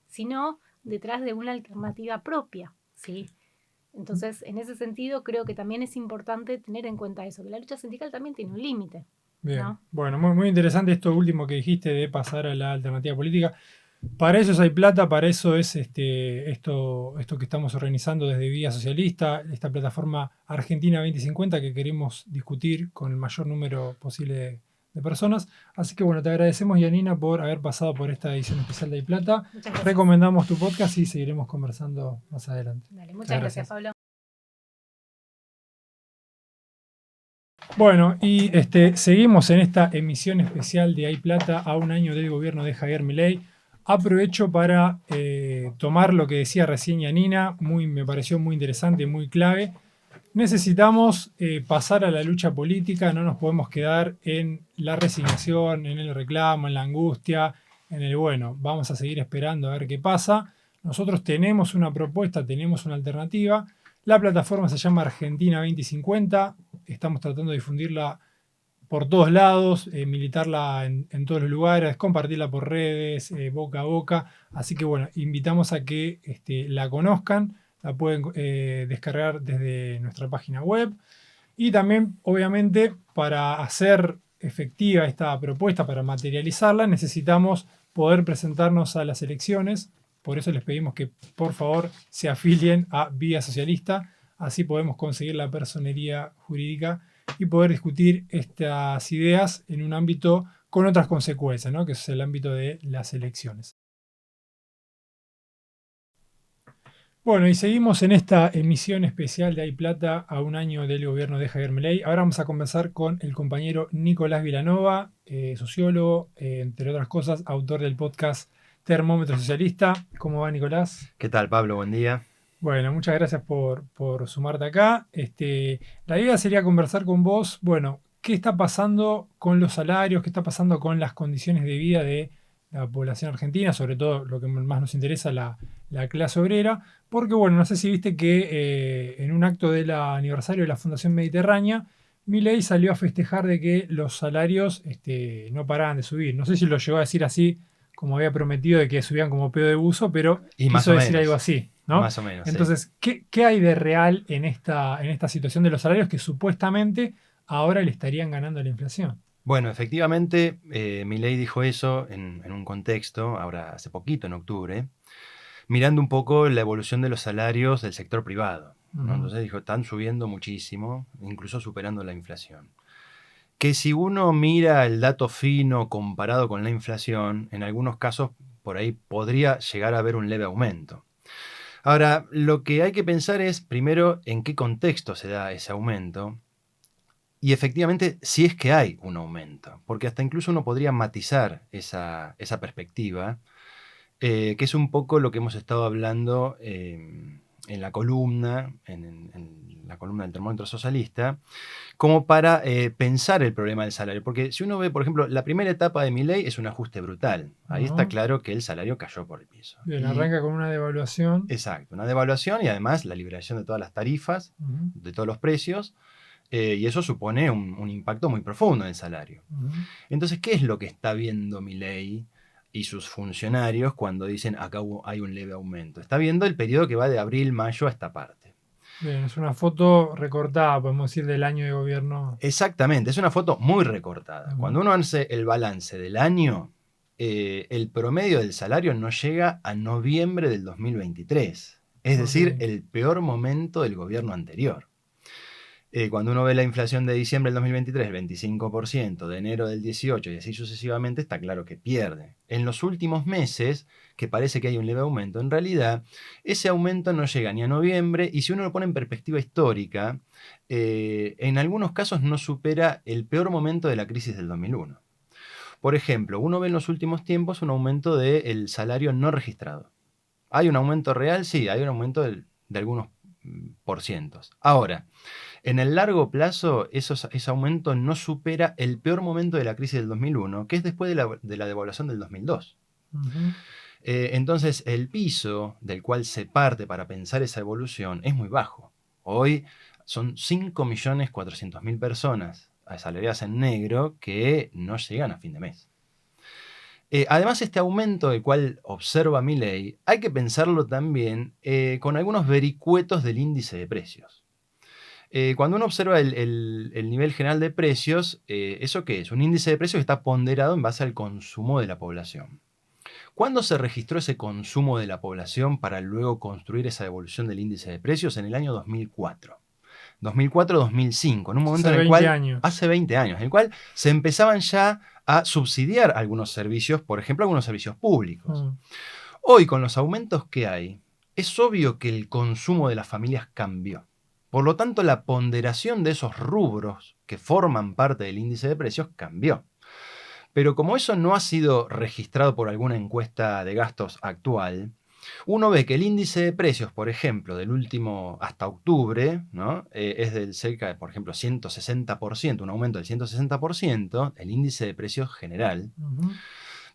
sino detrás de una alternativa propia, ¿sí? Entonces, en ese sentido, creo que también es importante tener en cuenta eso, que la lucha sindical también tiene un límite.
Bien,
¿no?
Bueno, muy, muy interesante esto último que dijiste de pasar a la alternativa política. Para eso hay plata, para eso es esto que estamos organizando desde Vía Socialista, esta plataforma Argentina 2050 que queremos discutir con el mayor número posible de personas. Así que bueno, te agradecemos, Yanina, por haber pasado por esta edición especial de Hay Plata.
Muchas gracias.
Recomendamos tu podcast y seguiremos conversando más adelante.
Dale, muchas gracias, Pablo.
Bueno, y seguimos en esta emisión especial de Hay Plata a un año del gobierno de Javier Milei. Aprovecho para tomar lo que decía recién Yanina, me pareció muy interesante, muy clave. Necesitamos pasar a la lucha política, no nos podemos quedar en la resignación, en el reclamo, en la angustia, en el bueno, vamos a seguir esperando a ver qué pasa. Nosotros tenemos una propuesta, tenemos una alternativa. La plataforma se llama Argentina 2050, estamos tratando de difundirla por todos lados, militarla en todos los lugares, compartirla por redes, boca a boca. Así que bueno, invitamos a que la conozcan, la pueden descargar desde nuestra página web. Y también, obviamente, para hacer efectiva esta propuesta, para materializarla, necesitamos poder presentarnos a las elecciones. Por eso les pedimos que por favor se afilien a Vía Socialista, así podemos conseguir la personería jurídica y poder discutir estas ideas en un ámbito con otras consecuencias, ¿no? Que es el ámbito de las elecciones. Bueno, y seguimos en esta emisión especial de Hay Plata a un año del gobierno de Javier Milei. Ahora vamos a conversar con el compañero Nicolás Vilanova, sociólogo, entre otras cosas, autor del podcast Termómetro Socialista. ¿Cómo va, Nicolás?
¿Qué tal, Pablo? Buen día.
Bueno, muchas gracias por sumarte acá. La idea sería conversar con vos, bueno, qué está pasando con los salarios, qué está pasando con las condiciones de vida de la población argentina, sobre todo lo que más nos interesa, la clase obrera, porque bueno, no sé si viste que en un acto del aniversario de la Fundación Mediterránea, Milei salió a festejar de que los salarios no paraban de subir. No sé si lo llegó a decir así, como había prometido, de que subían como pedo de buzo, pero quiso decir algo así, ¿no?
Más o menos.
Entonces,
sí.
¿qué hay de real en esta situación de los salarios que supuestamente ahora le estarían ganando a la inflación?
Bueno, efectivamente, Milei dijo eso en un contexto, ahora hace poquito, en octubre, mirando un poco la evolución de los salarios del sector privado, ¿no? Entonces dijo, están subiendo muchísimo, incluso superando la inflación. Que si uno mira el dato fino comparado con la inflación, en algunos casos por ahí podría llegar a haber un leve aumento. Ahora, lo que hay que pensar es, primero, en qué contexto se da ese aumento y efectivamente si es que hay un aumento, porque hasta incluso uno podría matizar esa perspectiva, que es un poco lo que hemos estado hablando en la columna, en la columna del Termómetro Socialista, como para pensar el problema del salario. Porque si uno ve, por ejemplo, la primera etapa de Milei es un ajuste brutal. Ahí está claro que el salario cayó por el piso.
Bien, arranca con una devaluación.
Exacto, una devaluación y además la liberación de todas las tarifas, de todos los precios, y eso supone un impacto muy profundo en el salario. Entonces, ¿qué es lo que está viendo Milei y sus funcionarios cuando dicen acá hay un leve aumento? Está viendo el periodo que va de abril, mayo a esta parte.
Bien, es una foto recortada, podemos decir, del año de gobierno.
Exactamente, es una foto muy recortada. Cuando uno hace el balance del año, el promedio del salario no llega a noviembre del 2023. Es decir, el peor momento del gobierno anterior. Cuando uno ve la inflación de diciembre del 2023, el 25%, de enero del 18 y así sucesivamente, está claro que pierde. En los últimos meses, que parece que hay un leve aumento, en realidad ese aumento no llega ni a noviembre y si uno lo pone en perspectiva histórica, en algunos casos no supera el peor momento de la crisis del 2001. Por ejemplo, uno ve en los últimos tiempos un aumento del salario no registrado. ¿Hay un aumento real? Sí, hay un aumento de algunos porcientos. Ahora, en el largo plazo, ese aumento no supera el peor momento de la crisis del 2001, que es después de la devaluación del 2002. Entonces, el piso del cual se parte para pensar esa evolución es muy bajo. Hoy son 5.400.000 personas asalariadas en negro que no llegan a fin de mes. Además, este aumento del cual observa Milei, hay que pensarlo también con algunos vericuetos del índice de precios. Cuando uno observa el nivel general de precios, ¿eso qué es? Un índice de precios que está ponderado en base al consumo de la población. ¿Cuándo se registró ese consumo de la población para luego construir esa evolución del índice de precios? En el año 2004. 2004-2005, en un momento
Hace
en el
20
cual,
años.
hace 20 años, en el cual se empezaban ya a subsidiar algunos servicios, por ejemplo, algunos servicios públicos.
Mm.
Hoy, con los aumentos que hay, es obvio que el consumo de las familias cambió. Por lo tanto, la ponderación de esos rubros que forman parte del índice de precios cambió. Pero como eso no ha sido registrado por alguna encuesta de gastos actual, uno ve que el índice de precios, por ejemplo, del último hasta octubre, ¿no? Es del cerca de, por ejemplo, 160%, un aumento del 160%, el índice de precios general.
Ujú.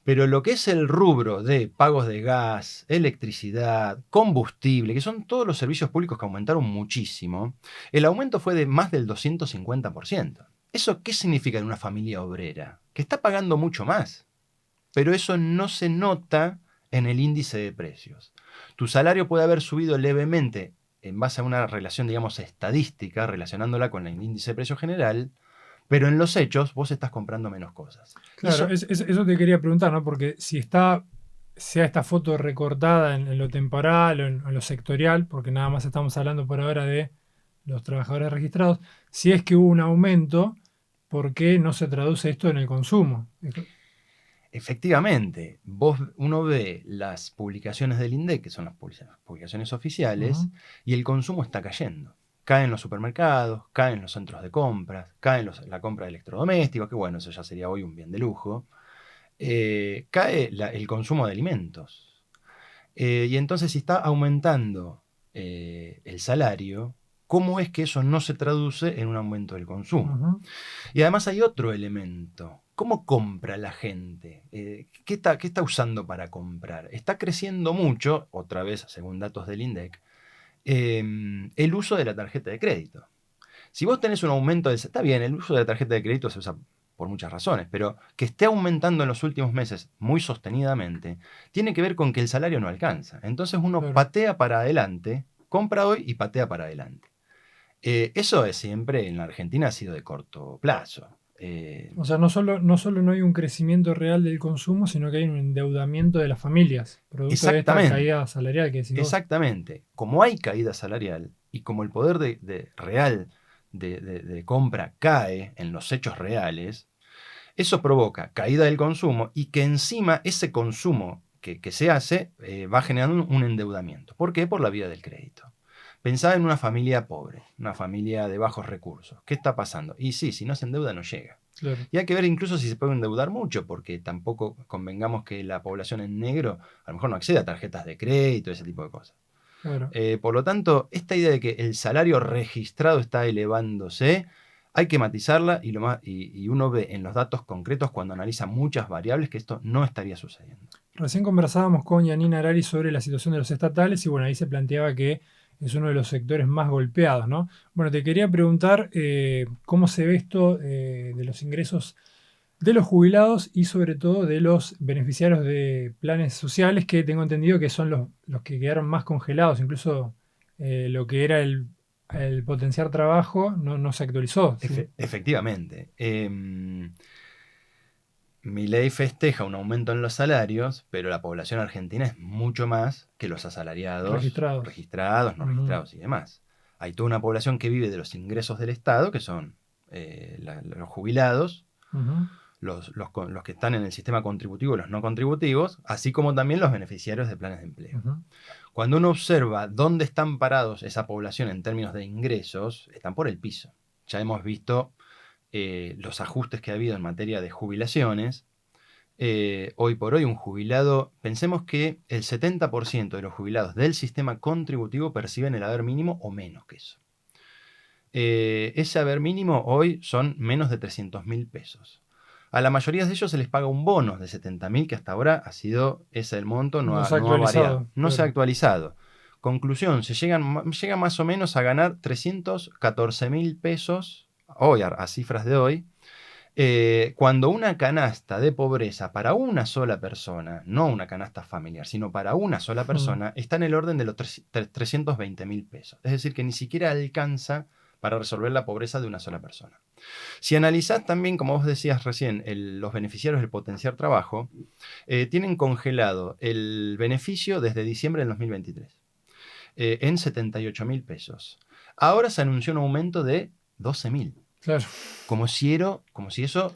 Pero lo que es el rubro de pagos de gas, electricidad, combustible, que son todos los servicios públicos que aumentaron muchísimo, el aumento fue de más del 250%. ¿Eso qué significa en una familia obrera? Que está pagando mucho más. Pero eso no se nota en el índice de precios. Tu salario puede haber subido levemente en base a una relación, digamos, estadística, relacionándola con el índice de precios general, pero en los hechos vos estás comprando menos cosas.
Claro,
Eso-
eso te quería preguntar, ¿no? Porque si sea esta foto recortada en lo temporal o en lo sectorial, porque nada más estamos hablando por ahora de los trabajadores registrados, si es que hubo un aumento, ¿por qué no se traduce esto en el consumo?
Efectivamente, uno ve las publicaciones del INDEC, que son las publicaciones oficiales,
Ujú.
y el consumo está cayendo. Caen los supermercados, caen los centros de compras, caen la compra de electrodomésticos, que bueno, eso ya sería hoy un bien de lujo. Cae el consumo de alimentos. Y entonces, si está aumentando el salario, ¿cómo es que eso no se traduce en un aumento del consumo?
Ujú.
Y además hay otro elemento. ¿Cómo compra la gente? ¿Qué está usando para comprar? Está creciendo mucho, otra vez según datos del INDEC, el uso de la tarjeta de crédito. Si vos tenés un aumento está bien, el uso de la tarjeta de crédito se usa por muchas razones, pero que esté aumentando en los últimos meses muy sostenidamente, tiene que ver con que el salario no alcanza. Entonces uno
Claro.
patea para adelante, compra hoy y patea para adelante. Eso es siempre en la Argentina ha sido de corto plazo.
O sea, no solo no hay un crecimiento real del consumo, sino que hay un endeudamiento de las familias, producto de esta
Exactamente.
caída salarial que decís vos.
Exactamente. Como hay caída salarial y como el poder real de compra cae en los hechos reales, eso provoca caída del consumo y que encima ese consumo que se hace va generando un endeudamiento. ¿Por qué? Por la vía del crédito. Pensá en una familia pobre, una familia de bajos recursos. ¿Qué está pasando? Y sí, si no se endeuda no llega.
Claro.
Y hay que ver incluso si se puede endeudar mucho, porque tampoco convengamos que la población en negro a lo mejor no accede a tarjetas de crédito, ese tipo de cosas.
Claro.
Por lo tanto, esta idea de que el salario registrado está elevándose, hay que matizarla y uno ve en los datos concretos cuando analiza muchas variables que esto no estaría sucediendo.
Recién conversábamos con Yanina Arari sobre la situación de los estatales y bueno, ahí se planteaba que es uno de los sectores más golpeados, ¿no? Bueno, te quería preguntar cómo se ve esto de los ingresos de los jubilados y sobre todo de los beneficiarios de planes sociales que tengo entendido que son los que quedaron más congelados, incluso lo que era el potenciar trabajo no se actualizó. ¿Sí?
Efectivamente. Milei festeja un aumento en los salarios, pero la población argentina es mucho más que los asalariados, registrados, no registrados y demás. Hay toda una población que vive de los ingresos del Estado, que son los jubilados, los que están en el sistema contributivo, los no contributivos, así como también los beneficiarios de planes de empleo. Cuando uno observa dónde están parados esa población en términos de ingresos, están por el piso. Ya hemos visto los ajustes que ha habido en materia de jubilaciones. Hoy por hoy un jubilado, pensemos que el 70% de los jubilados del sistema contributivo perciben el haber mínimo o menos que eso. Ese haber mínimo hoy son menos de 300.000 pesos. A la mayoría de ellos se les paga un bono de 70.000, que hasta ahora ha sido ese el monto, no ha variado, no se ha actualizado. Conclusión, llega más o menos a ganar 314.000 pesos hoy, a cifras de hoy, cuando una canasta de pobreza para una sola persona, no una canasta familiar, sino para una sola persona, está en el orden de los 320.000 pesos. Es decir, que ni siquiera alcanza para resolver la pobreza de una sola persona. Si analizás también, como vos decías recién, los beneficiarios del potenciar trabajo, tienen congelado el beneficio desde diciembre del 2023 en 78.000 pesos. Ahora se anunció un aumento de 12.000.
Claro.
Como si eso...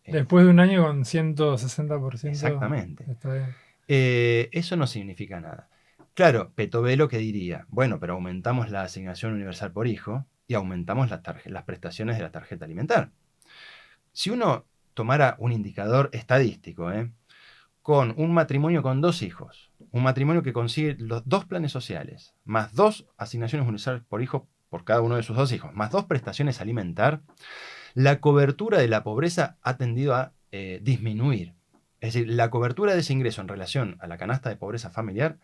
Después de un año con 160%.
Exactamente.
Está bien.
Eso no significa nada. Claro, Petovelo que diría, bueno, pero aumentamos la asignación universal por hijo y aumentamos las prestaciones de la tarjeta alimentar. Si uno tomara un indicador estadístico, con un matrimonio con 2 hijos, un matrimonio que consigue los 2 planes sociales, más 2 asignaciones universales por hijo por cada uno de sus 2 hijos, más 2 prestaciones alimentar, la cobertura de la pobreza ha tendido a disminuir. Es decir, la cobertura de ese ingreso en relación a la canasta de pobreza familiar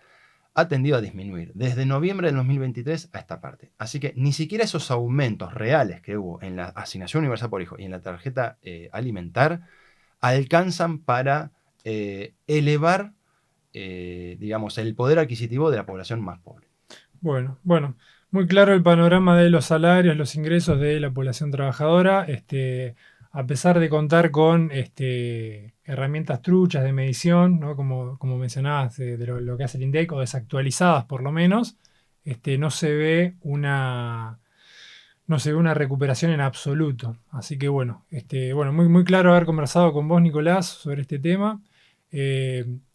ha tendido a disminuir desde noviembre del 2023 a esta parte. Así que ni siquiera esos aumentos reales que hubo en la asignación universal por hijo y en la tarjeta alimentar alcanzan para elevar, digamos, el poder adquisitivo de la población más pobre.
Bueno, muy claro el panorama de los salarios, los ingresos de la población trabajadora. A pesar de contar con herramientas truchas de medición, ¿no? Como mencionabas, de lo que hace el INDEC, o desactualizadas por lo menos, no se ve una recuperación en absoluto. Así que bueno, muy, muy claro haber conversado con vos, Nicolás, sobre este tema.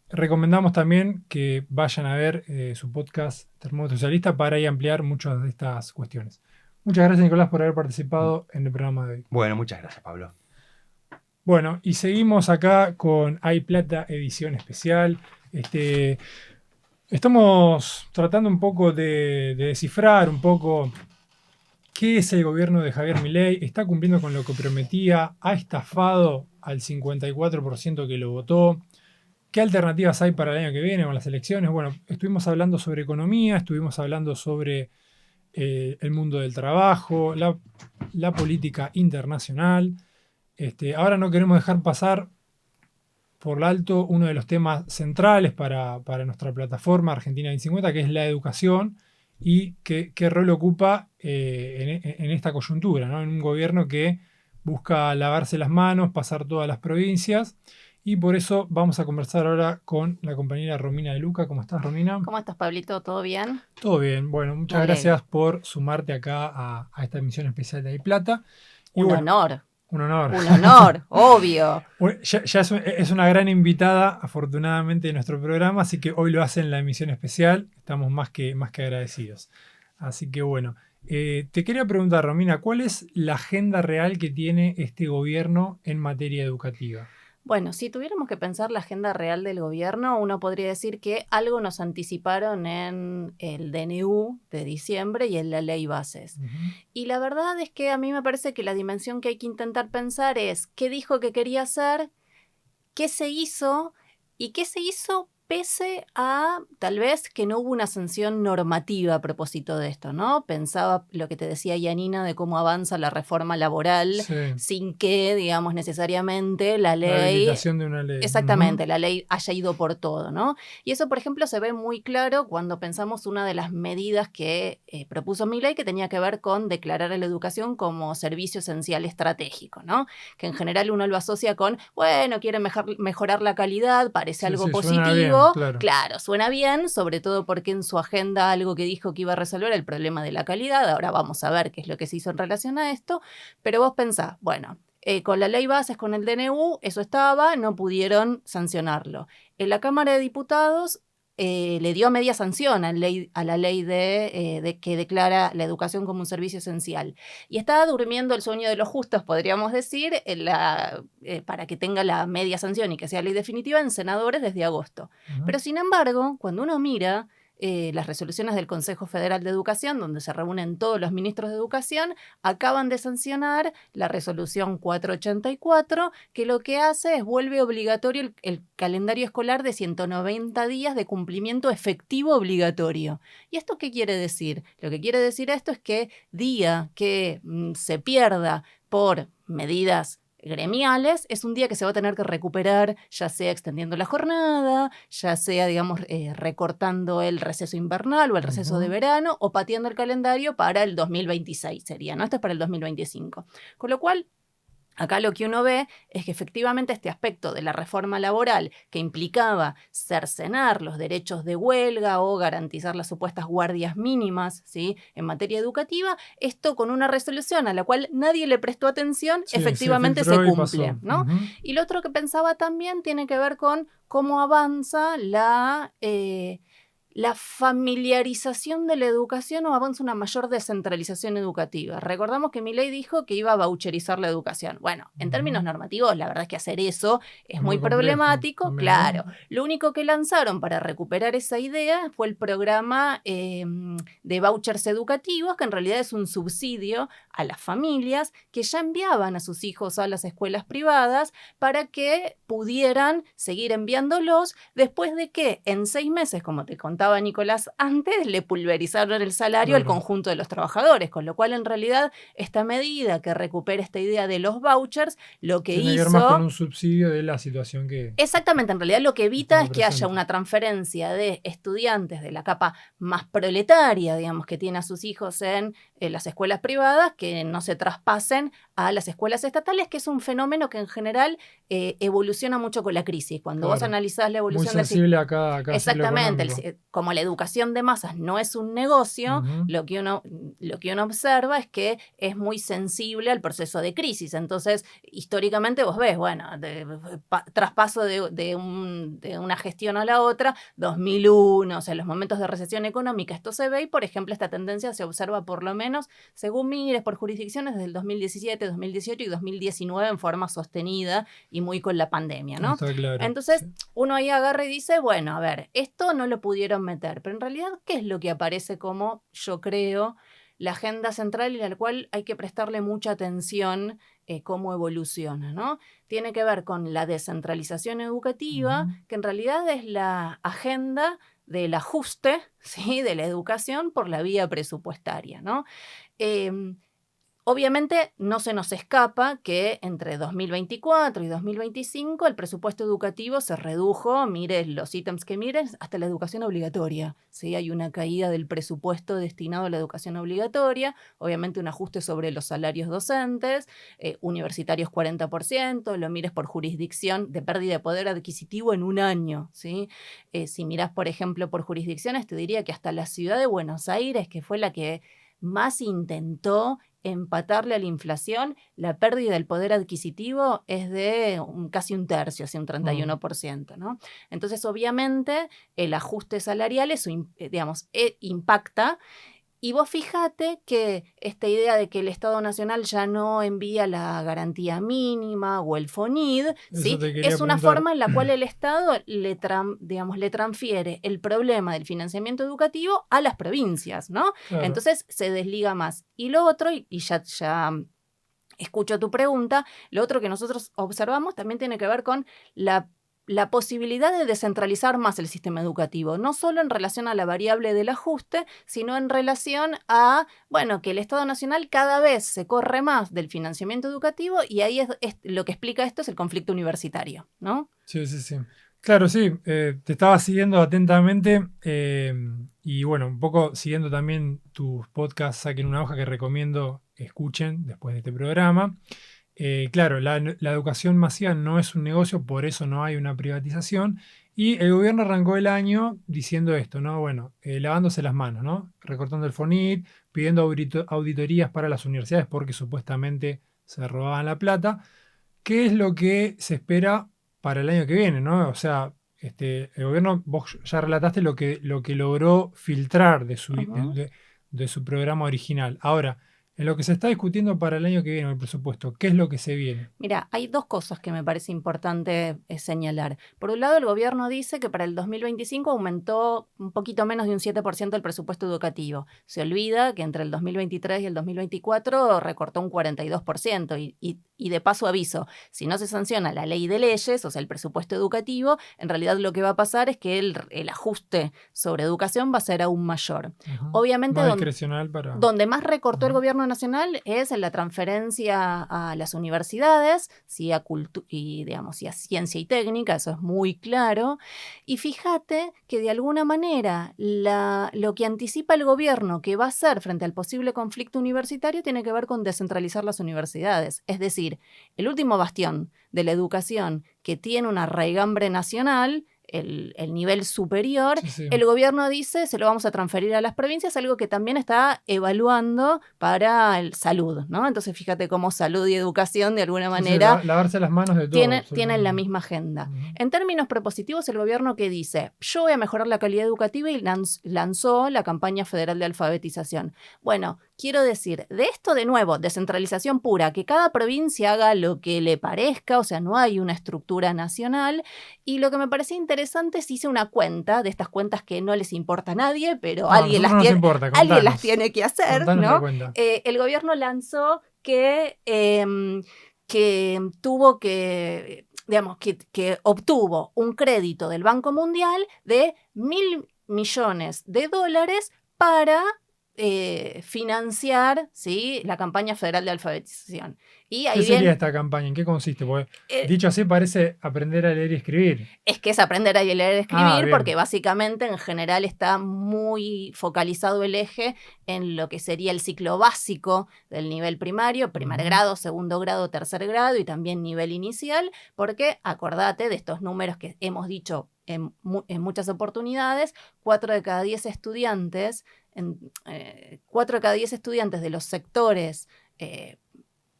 Recomendamos también que vayan a ver su podcast Termómetro Socialista para ahí ampliar muchas de estas cuestiones. Muchas gracias, Nicolás, por haber participado en el programa de hoy.
Bueno, muchas gracias, Pablo.
Bueno, y seguimos acá con Hay Plata edición especial. Estamos tratando un poco de descifrar un poco qué es el gobierno de Javier Milei. ¿Está cumpliendo con lo que prometía? ¿Ha estafado al 54% que lo votó? ¿Qué alternativas hay para el año que viene con las elecciones? Bueno, estuvimos hablando sobre economía, estuvimos hablando sobre el mundo del trabajo, la política internacional. Ahora no queremos dejar pasar por alto uno de los temas centrales para nuestra plataforma Argentina 2050, que es la educación y qué rol ocupa en esta coyuntura, ¿no? En un gobierno que busca lavarse las manos, pasar todas las provincias. Y por eso vamos a conversar ahora con la compañera Romina de Luca. ¿Cómo estás, Romina?
¿Cómo estás, Pablito? ¿Todo bien?
Todo bien. Bueno, muchas gracias por sumarte acá a esta emisión especial de Hay Plata. Y
Un
bueno,
honor.
Un honor.
Un honor, obvio.
Ya es una gran invitada, afortunadamente, de nuestro programa, así que hoy lo hace en la emisión especial. Estamos más que agradecidos. Así que bueno, te quería preguntar, Romina, ¿cuál es la agenda real que tiene este gobierno en materia educativa?
Bueno, si tuviéramos que pensar la agenda real del gobierno, uno podría decir que algo nos anticiparon en el DNU de diciembre y en la ley bases. Y la verdad es que a mí me parece que la dimensión que hay que intentar pensar es qué dijo que quería hacer, qué se hizo y qué se hizo pese a, tal vez, que no hubo una sanción normativa a propósito de esto, ¿no? Pensaba lo que te decía Yanina de cómo avanza la reforma laboral sin que, digamos, necesariamente la ley... La
habilitación de una ley.
Exactamente, la ley haya ido por todo, ¿no? Y eso, por ejemplo, se ve muy claro cuando pensamos una de las medidas que propuso Milei, que tenía que ver con declarar a la educación como servicio esencial estratégico, ¿no? Que en general uno lo asocia con, bueno, quiere mejorar la calidad, parece algo positivo. Claro, suena bien, sobre todo porque en su agenda algo que dijo que iba a resolver el problema de la calidad. Ahora vamos a ver qué es lo que se hizo en relación a esto. Pero vos pensás, bueno, con la ley bases, con el DNU, eso estaba, no pudieron sancionarlo. En la Cámara de Diputados le dio media sanción a la ley de que declara la educación como un servicio esencial. Y estaba durmiendo el sueño de los justos, podríamos decir, para que tenga la media sanción y que sea ley definitiva en senadores desde agosto. Pero sin embargo, cuando uno mira las resoluciones del Consejo Federal de Educación, donde se reúnen todos los ministros de Educación, acaban de sancionar la resolución 484, que lo que hace es vuelve obligatorio el calendario escolar de 190 días de cumplimiento efectivo obligatorio. ¿Y esto qué quiere decir? Lo que quiere decir esto es que día que se pierda por medidas gremiales, es un día que se va a tener que recuperar, ya sea extendiendo la jornada, ya sea, digamos, recortando el receso invernal o el receso de verano, o pateando el calendario para el 2026 sería, ¿no? Esto es para el 2025. Con lo cual, acá lo que uno ve es que efectivamente este aspecto de la reforma laboral que implicaba cercenar los derechos de huelga o garantizar las supuestas guardias mínimas, ¿sí?, en materia educativa, esto con una resolución a la cual nadie le prestó atención,
Sí,
efectivamente se
filtró y
cumple,
pasó.
¿no? Y lo otro que pensaba también tiene que ver con cómo avanza la familiarización de la educación o avanza una mayor descentralización educativa. Recordamos que Milei dijo que iba a voucherizar la educación. Bueno, en términos normativos, la verdad es que hacer eso es muy
complejo
problemático,
también,
claro.
¿no?
Lo único que lanzaron para recuperar esa idea fue el programa de vouchers educativos, que en realidad es un subsidio a las familias que ya enviaban a sus hijos a las escuelas privadas para que pudieran seguir enviándolos después de que en 6 meses, como te contaba Nicolás antes, le pulverizaron el salario al conjunto de los trabajadores, con lo cual en realidad esta medida que recupera esta idea de los vouchers, lo que
Tiene que ver
hizo...
más con un subsidio de la situación que...
Exactamente, en realidad lo que evita es que haya
presente.
una transferencia de estudiantes de la capa más proletaria, digamos, que tiene a sus hijos en las escuelas privadas, que no se traspasen a las escuelas estatales, que es un fenómeno que en general evoluciona mucho con la crisis. Cuando vos analizás la evolución
muy sensible a cada
exactamente, como la educación de masas no es un negocio, lo que uno observa es que es muy sensible al proceso de crisis. Entonces, históricamente vos ves, bueno, traspaso de una gestión a la otra, 2001, o sea, los momentos de recesión económica, esto se ve y, por ejemplo, esta tendencia se observa por lo menos, según mires, por jurisdicciones desde el 2017, 2018 y 2019 en forma sostenida y muy con la pandemia, ¿no?
Está claro.
Entonces,
Sí.
uno ahí agarra y dice, bueno, a ver, esto no lo pudieron meter, pero en realidad, ¿qué es lo que aparece como, yo creo, la agenda central y a la cual hay que prestarle mucha atención cómo evoluciona, ¿no? Tiene que ver con la descentralización educativa, que en realidad es la agenda del ajuste, ¿sí?, de la educación por la vía presupuestaria, ¿no? Obviamente no se nos escapa que entre 2024 y 2025 el presupuesto educativo se redujo, mires los ítems que mires, hasta la educación obligatoria, ¿sí? Hay una caída del presupuesto destinado a la educación obligatoria, obviamente un ajuste sobre los salarios docentes, universitarios 40%, lo mires por jurisdicción de pérdida de poder adquisitivo en un año, ¿sí? Si miras, por ejemplo, por jurisdicciones, te diría que hasta la ciudad de Buenos Aires, que fue la que más intentó empatarle a la inflación, la pérdida del poder adquisitivo es de casi un tercio, así un 31%, ¿no? Entonces, obviamente, el ajuste salarial, eso, digamos, impacta. Y vos fíjate que esta idea de que el Estado Nacional ya no envía la garantía mínima o el FONID, ¿sí?, es una forma en la cual el Estado le transfiere el problema del financiamiento educativo a las provincias, ¿no?
Claro.
Entonces se desliga más. Y lo otro, y ya escucho tu pregunta, lo otro que nosotros observamos también tiene que ver con la posibilidad de descentralizar más el sistema educativo, no solo en relación a la variable del ajuste, sino en relación a, bueno, que el Estado Nacional cada vez se corre más del financiamiento educativo y ahí es lo que explica esto es el conflicto universitario, ¿no?
Sí. Claro, sí, te estaba siguiendo atentamente y bueno, un poco siguiendo también tus podcasts, Saquen una hoja, que recomiendo que escuchen después de este programa. Claro, la educación masiva no es un negocio, por eso no hay una privatización. Y el gobierno arrancó el año diciendo esto, ¿no? Bueno, lavándose las manos, ¿no? Recortando el FONIT, pidiendo auditorías para las universidades porque supuestamente se robaban la plata. ¿Qué es lo que se espera para el año que viene, ¿no? O sea, el gobierno, vos ya relataste lo que logró filtrar de su programa original. Ahora, en lo que se está discutiendo para el año que viene, el presupuesto, ¿qué es lo que se viene?
Mira, hay dos cosas que me parece importante señalar. Por un lado, el gobierno dice que para el 2025 aumentó un poquito menos de un 7% el presupuesto educativo. Se olvida que entre el 2023 y el 2024 recortó un 42%. Y de paso aviso, si no se sanciona la ley de leyes, o sea, el presupuesto educativo, en realidad lo que va a pasar es que el ajuste sobre educación va a ser aún mayor. Obviamente,
más discrecional
donde más recortó el gobierno nacional es la transferencia a las universidades, ¿sí? y a ciencia y técnica, eso es muy claro. Y fíjate que de alguna manera lo que anticipa el gobierno que va a hacer frente al posible conflicto universitario tiene que ver con descentralizar las universidades. Es decir, el último bastión de la educación que tiene una raigambre nacional, el nivel superior,
Sí.
el gobierno dice se lo vamos a transferir a las provincias, algo que también está evaluando para el salud, ¿no? Entonces fíjate cómo salud y educación de alguna manera
Lavarse las manos de todo.
tienen la misma agenda.
Uh-huh.
En términos propositivos, el gobierno que dice, yo voy a mejorar la calidad educativa y lanzó la campaña federal de alfabetización. Bueno, quiero decir, de esto de nuevo, descentralización pura, que cada provincia haga lo que le parezca, o sea, no hay una estructura nacional. Y lo que me parecía interesante es hice una cuenta, de estas cuentas que no les importa a nadie, pero alguien las tiene que hacer, ¿no? El gobierno lanzó que tuvo que, digamos, que obtuvo un crédito del Banco Mundial de $1.000 millones para financiar, ¿sí?, la campaña federal de alfabetización. Y ahí
¿Qué sería esta campaña? ¿En qué consiste? Porque, dicho así, parece aprender a leer y escribir.
Es que es aprender a leer y escribir, porque básicamente en general está muy focalizado el eje en lo que sería el ciclo básico del nivel primario, primer grado, segundo grado, tercer grado y también nivel inicial, porque acordate de estos números que hemos dicho en muchas oportunidades, 4 de cada 10 estudiantes de los sectores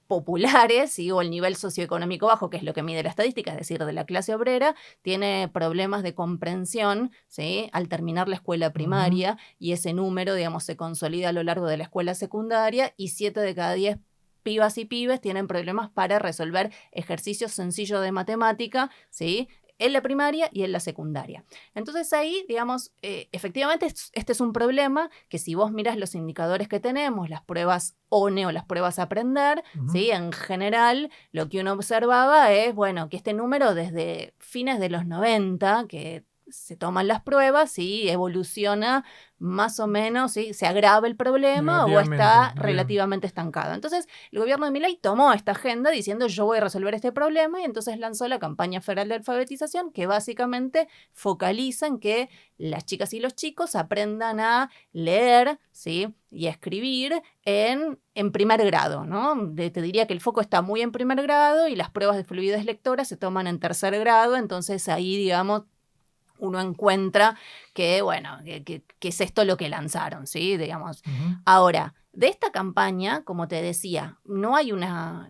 populares, ¿sí?, o el nivel socioeconómico bajo, que es lo que mide la estadística, es decir, de la clase obrera, tiene problemas de comprensión, ¿sí?, al terminar la escuela primaria, y ese número, digamos, se consolida a lo largo de la escuela secundaria, y 7 de cada 10 pibas y pibes tienen problemas para resolver ejercicios sencillos de matemática, ¿sí?, en la primaria y en la secundaria. Entonces ahí, digamos, efectivamente este es un problema que si vos miras los indicadores que tenemos, las pruebas ONE o las pruebas Aprender, ¿sí?, en general lo que uno observaba es, bueno, que este número desde fines de los 90, que se toman las pruebas y evoluciona más o menos, ¿sí?, se agrava el problema o está relativamente estancado. Entonces, el gobierno de Milei tomó esta agenda diciendo yo voy a resolver este problema y entonces lanzó la campaña federal de alfabetización que básicamente focaliza en que las chicas y los chicos aprendan a leer, ¿sí?, y a escribir en primer grado, ¿no? Te diría que el foco está muy en primer grado y las pruebas de fluidez lectora se toman en tercer grado, entonces ahí, digamos, uno encuentra que, bueno, que es esto lo que lanzaron, ¿sí? Digamos. Ahora, de esta campaña, como te decía, no hay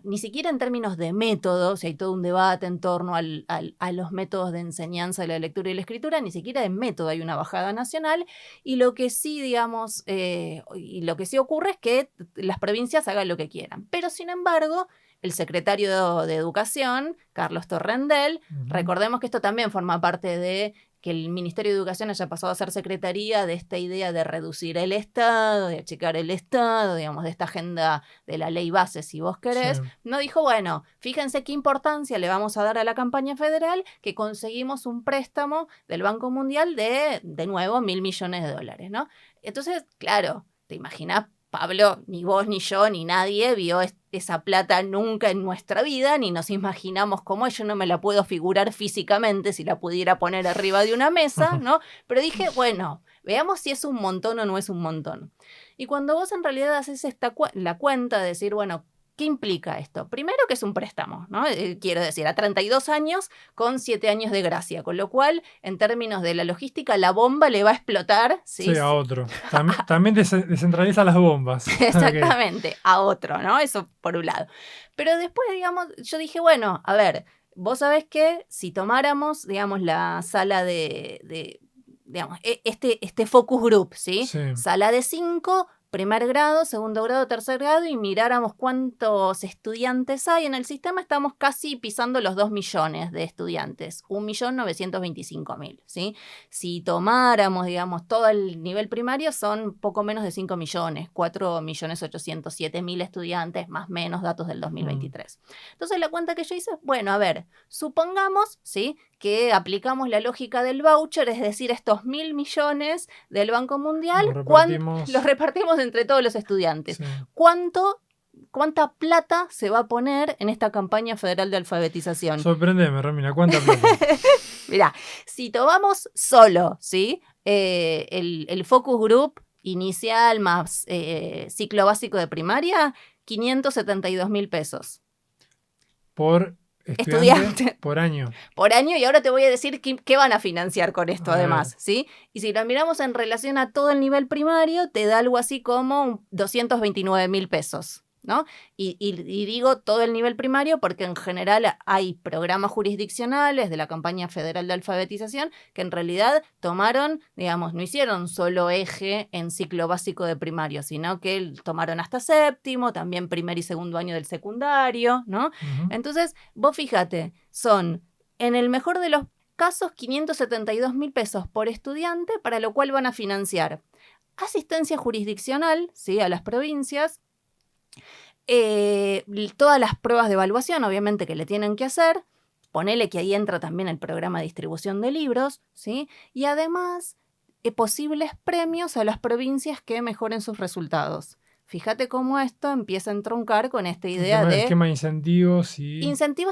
ni siquiera en términos de métodos, hay todo un debate en torno a los métodos de enseñanza de la lectura y la escritura, ni siquiera de método hay una bajada nacional, y lo que sí, digamos, y lo que sí ocurre es que las provincias hagan lo que quieran. Pero, sin embargo, el secretario de Educación, Carlos Torrendel, recordemos que esto también forma parte de que el Ministerio de Educación haya pasado a ser secretaría de esta idea de reducir el Estado, de achicar el Estado, digamos, de esta agenda de la ley base, si vos querés, no dijo, bueno, fíjense qué importancia le vamos a dar a la campaña federal, que conseguimos un préstamo del Banco Mundial de nuevo, $1.000 millones, ¿no? Entonces, claro, te imaginás, Pablo, ni vos, ni yo, ni nadie vio esa plata nunca en nuestra vida, ni nos imaginamos cómo es. Yo no me la puedo figurar físicamente si la pudiera poner arriba de una mesa, ¿no? Pero dije, bueno, veamos si es un montón o no es un montón. Y cuando vos en realidad haces la cuenta de decir, bueno, ¿qué implica esto? Primero que es un préstamo, ¿no? Quiero decir, a 32 años con 7 años de gracia, con lo cual, en términos de la logística, la bomba le va a explotar. Sí,
a otro. También descentraliza las bombas.
Exactamente, a otro, ¿no? Eso por un lado. Pero después, digamos, yo dije, bueno, a ver, vos sabés que si tomáramos, digamos, la sala digamos, este focus group, ¿sí? Sala de 5, primer grado, segundo grado, tercer grado, y miráramos cuántos estudiantes hay en el sistema, estamos casi pisando los 2 millones de estudiantes, 1.925.000, ¿sí? Si tomáramos, digamos, todo el nivel primario, son poco menos de 5 millones, 4.807.000 estudiantes, más o menos datos del 2023. Entonces la cuenta que yo hice es, bueno, a ver, supongamos, ¿sí?, que aplicamos la lógica del voucher, es decir, estos 1.000 millones del Banco Mundial, los repartimos entre todos los estudiantes.
Sí.
¿Cuánta plata se va a poner en esta campaña federal de alfabetización?
Sorprendeme, Romina, ¿cuánta plata?
Mirá, si tomamos solo, ¿sí? El focus group inicial más ciclo básico de primaria, 572.000 pesos.
Por estudiante, por año.
Por año, y ahora te voy a decir qué van a financiar con esto además, ¿sí? Y si lo miramos en relación a todo el nivel primario, te da algo así como 229.000 pesos. ¿No? Y digo todo el nivel primario porque en general hay programas jurisdiccionales de la campaña federal de alfabetización que en realidad tomaron, digamos, no hicieron solo eje en ciclo básico de primario, sino que tomaron hasta séptimo, también primer y segundo año del secundario, ¿no?
Uh-huh.
Entonces, vos fíjate, son en el mejor de los casos 572.000 pesos por estudiante, para lo cual van a financiar asistencia jurisdiccional, ¿sí? A las provincias, todas las pruebas de evaluación, obviamente, que le tienen que hacer. Ponele que ahí entra también el programa de distribución de libros, ¿sí? Y además, posibles premios a las provincias que mejoren sus resultados. Fíjate cómo esto empieza a entroncar con esta idea de
esquema de incentivos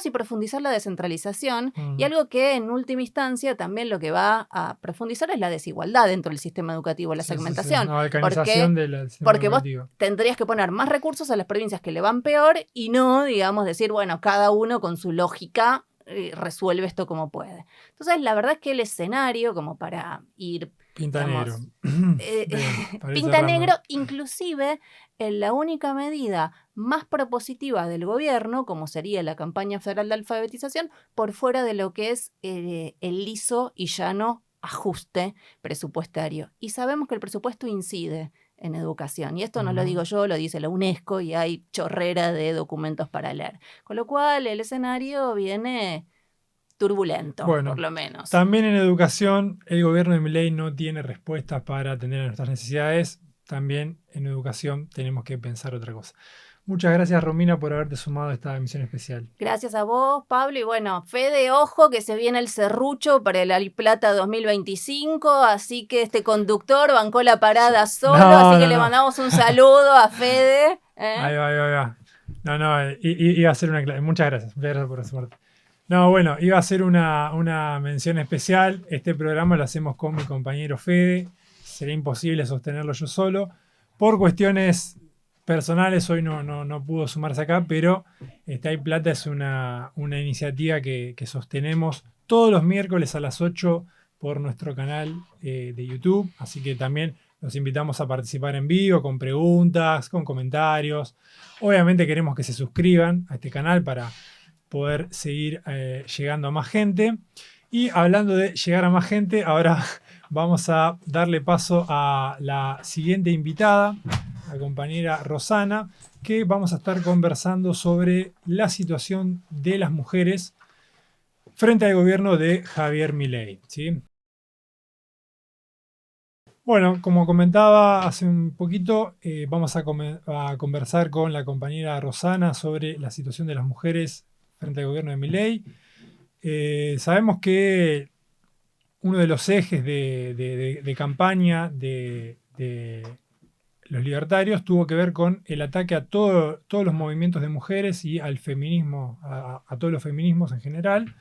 y profundizar la descentralización. Y algo que en última instancia también lo que va a profundizar es la desigualdad dentro del sistema educativo, la segmentación.
La balcanización del sistema
porque
educativo.
Vos tendrías que poner más recursos a las provincias que le van peor y no, digamos, decir, bueno, cada uno con su lógica resuelve esto como puede. Entonces, la verdad es que el escenario, como para ir...
Pinta negro.
Pinta negro, inclusive en la única medida más propositiva del gobierno, como sería la campaña federal de alfabetización, por fuera de lo que es el liso y llano ajuste presupuestario. Y sabemos que el presupuesto incide en educación. Y esto no lo digo yo, lo dice la UNESCO y hay chorrera de documentos para leer. Con lo cual el escenario viene turbulento,
bueno,
por lo menos.
También en educación, el gobierno de Milei no tiene respuestas para atender a nuestras necesidades. También en educación tenemos que pensar otra cosa. Muchas gracias, Romina, por haberte sumado a esta emisión especial.
Gracias a vos, Pablo. Y bueno, fe de ojo que se viene el serrucho para el Ali Plata 2025. Así que este conductor bancó la parada solo. Así que le mandamos un saludo a Fede.
Ahí va. Iba a ser una clase. Muchas gracias por sumarte. No, bueno, iba a ser una mención especial. Este programa lo hacemos con mi compañero Fede. Sería imposible sostenerlo yo solo. Por cuestiones personales, hoy no pudo sumarse acá, pero Hay Plata es una iniciativa que sostenemos todos los miércoles a las 8 por nuestro canal de YouTube. Así que también los invitamos a participar en vivo, con preguntas, con comentarios. Obviamente queremos que se suscriban a este canal para poder seguir llegando a más gente. Y hablando de llegar a más gente, ahora vamos a darle paso a la siguiente invitada, la compañera Rosana, que vamos a estar conversando sobre la situación de las mujeres frente al gobierno de Javier Milei, ¿sí? Bueno, como comentaba hace un poquito, vamos a conversar con la compañera Rosana sobre la situación de las mujeres frente al gobierno de Milei. Sabemos que uno de los ejes de campaña de los libertarios tuvo que ver con el ataque a todos los movimientos de mujeres y al feminismo, a todos los feminismos en general.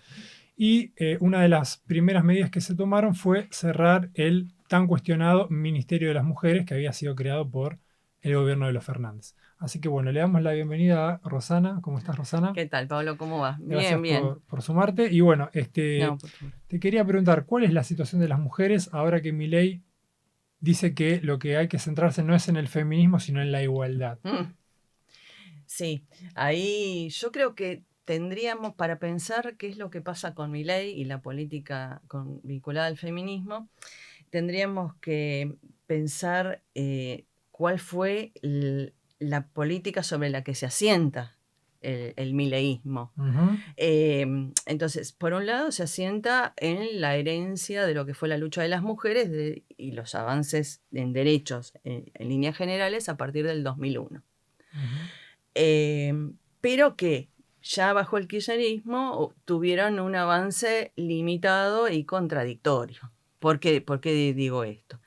Y una de las primeras medidas que se tomaron fue cerrar el tan cuestionado Ministerio de las Mujeres que había sido creado por el gobierno de los Fernández. Así que bueno, le damos la bienvenida a Rosana. ¿Cómo estás, Rosana?
¿Qué tal, Pablo? ¿Cómo va?
Gracias
Bien.
por sumarte. Y bueno, te quería preguntar, ¿cuál es la situación de las mujeres ahora que Milei dice que lo que hay que centrarse no es en el feminismo, sino en la igualdad?
Sí, ahí yo creo que tendríamos para pensar qué es lo que pasa con Milei y la política vinculada al feminismo, tendríamos que pensar cuál fue la política sobre la que se asienta el mileísmo.
Uh-huh.
Entonces, por un lado, se asienta en la herencia de lo que fue la lucha de las mujeres y los avances en derechos en líneas generales a partir del 2001.
Uh-huh.
Pero que ya bajo el kirchnerismo tuvieron un avance limitado y contradictorio. ¿Por qué digo esto?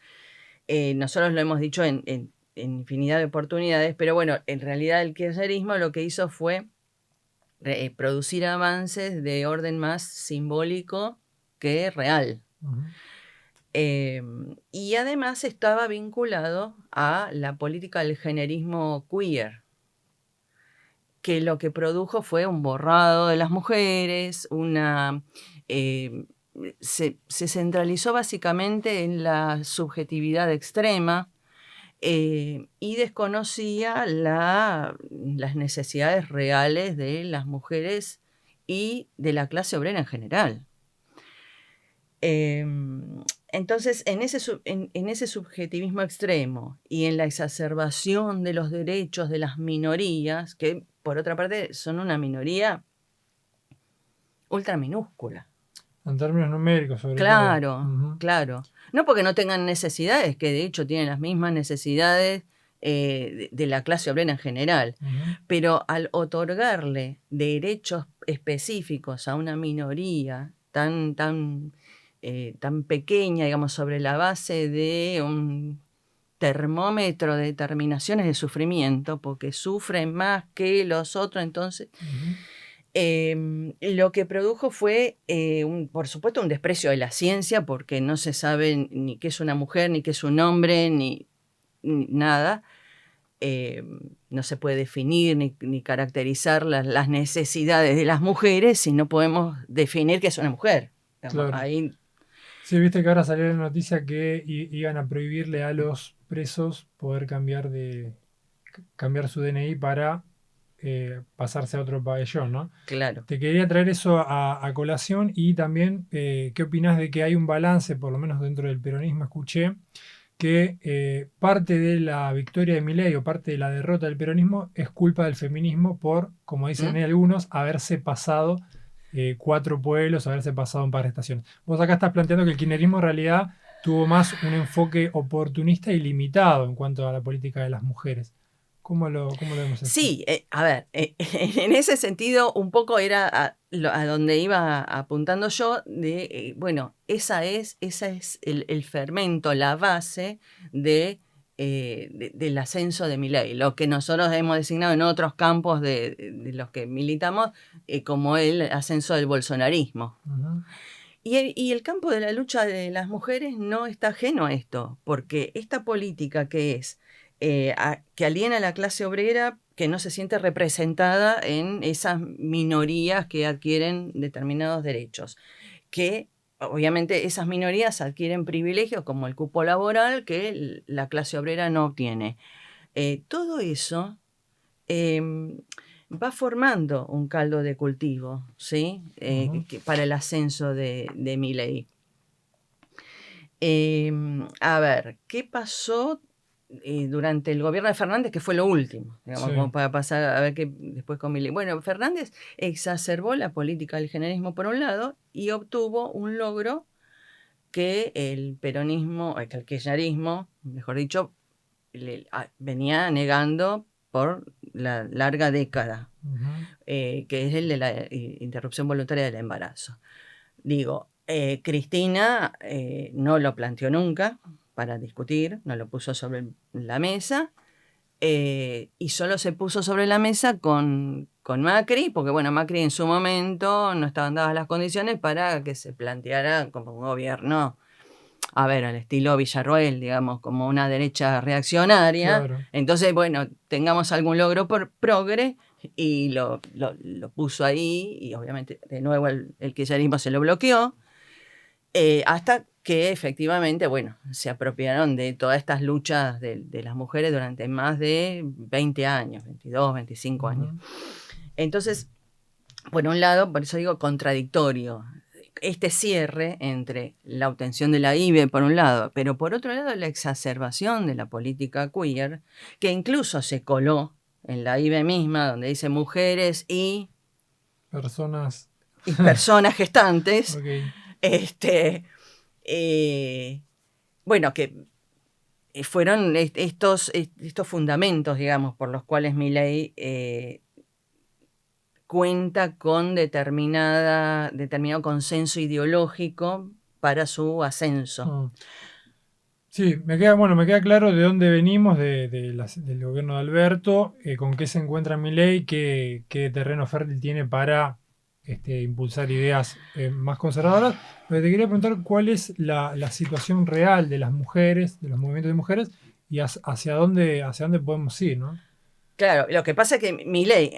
Nosotros lo hemos dicho en infinidad de oportunidades, pero bueno, en realidad el kirchnerismo lo que hizo fue producir avances de orden más simbólico que real. Y además estaba vinculado a la política del generismo queer, que lo que produjo fue un borrado de las mujeres, se centralizó básicamente en la subjetividad extrema, y desconocía las necesidades reales de las mujeres y de la clase obrera en general. Entonces, en ese subjetivismo extremo y en la exacerbación de los derechos de las minorías, que por otra parte son una minoría ultra minúscula.
En términos numéricos, sobre
Claro,
todo.
claro. No porque no tengan necesidades, que de hecho tienen las mismas necesidades de la clase obrera en general, pero al otorgarle derechos específicos a una minoría tan pequeña, digamos, sobre la base de un termómetro de determinaciones de sufrimiento, porque sufren más que los otros, entonces... lo que produjo fue, por supuesto, un desprecio de la ciencia, porque no se sabe ni qué es una mujer, ni qué es un hombre, ni nada. No se puede definir ni caracterizar las necesidades de las mujeres si no podemos definir qué es una mujer.
Claro.
Ahí...
Sí, viste que ahora salió la noticia que iban a prohibirle a los presos poder cambiar su DNI para pasarse a otro pabellón, ¿no?
Claro.
Te quería traer eso a colación y también qué opinás de que hay un balance, por lo menos dentro del peronismo escuché, que parte de la victoria de Milei o parte de la derrota del peronismo es culpa del feminismo por, como dicen algunos, haberse pasado 4 pueblos, haberse pasado un par de estaciones. Vos acá estás planteando que el kirchnerismo en realidad tuvo más un enfoque oportunista y limitado en cuanto a la política de las mujeres. ¿Cómo lo vemos esto?
Sí, a ver, en ese sentido un poco era a donde iba apuntando yo, bueno, esa es el fermento, la base del ascenso de Milei, lo que nosotros hemos designado en otros campos de los que militamos como el ascenso del bolsonarismo. Y el campo de la lucha de las mujeres no está ajeno a esto, porque esta política que es que aliena a la clase obrera, que no se siente representada en esas minorías que adquieren determinados derechos, que obviamente esas minorías adquieren privilegios como el cupo laboral que la clase obrera no obtiene. Todo eso va formando un caldo de cultivo, ¿sí? Para el ascenso de Milei. A ver, ¿qué pasó durante el gobierno de Fernández, que fue lo último, digamos, como para pasar a ver qué después con Milei? Bueno, Fernández exacerbó la política del generalismo por un lado y obtuvo un logro que el peronismo, que el kirchnerismo, mejor dicho, venía negando por la larga década, que es el de la interrupción voluntaria del embarazo. Digo, Cristina no lo planteó nunca para discutir, no lo puso sobre la mesa, y solo se puso sobre la mesa con Macri, porque bueno, Macri en su momento no estaban dadas las condiciones para que se planteara como un gobierno, a ver, al estilo Villarroel, digamos, como una derecha reaccionaria. Claro. Entonces, bueno, tengamos algún logro progre, y lo puso ahí, y obviamente de nuevo el kirchnerismo se lo bloqueó, hasta que efectivamente, bueno, se apropiaron de todas estas luchas de las mujeres durante más de 20 años, 22, 25 años. Entonces, por un lado, por eso digo contradictorio, este cierre entre la obtención de la IBE por un lado, pero por otro lado la exacerbación de la política queer, que incluso se coló en la IBE misma, donde dice mujeres y
personas
gestantes.
Okay.
Bueno, que fueron estos fundamentos, digamos, por los cuales Milei cuenta con determinado consenso ideológico para su ascenso.
Sí, me queda claro de dónde venimos, del gobierno de Alberto, con qué se encuentra Milei, qué terreno fértil tiene para impulsar ideas más conservadoras. Pero te quería preguntar cuál es la situación real de las mujeres, de los movimientos de mujeres, y hacia dónde podemos ir, ¿no?
Claro, lo que pasa es que Milei,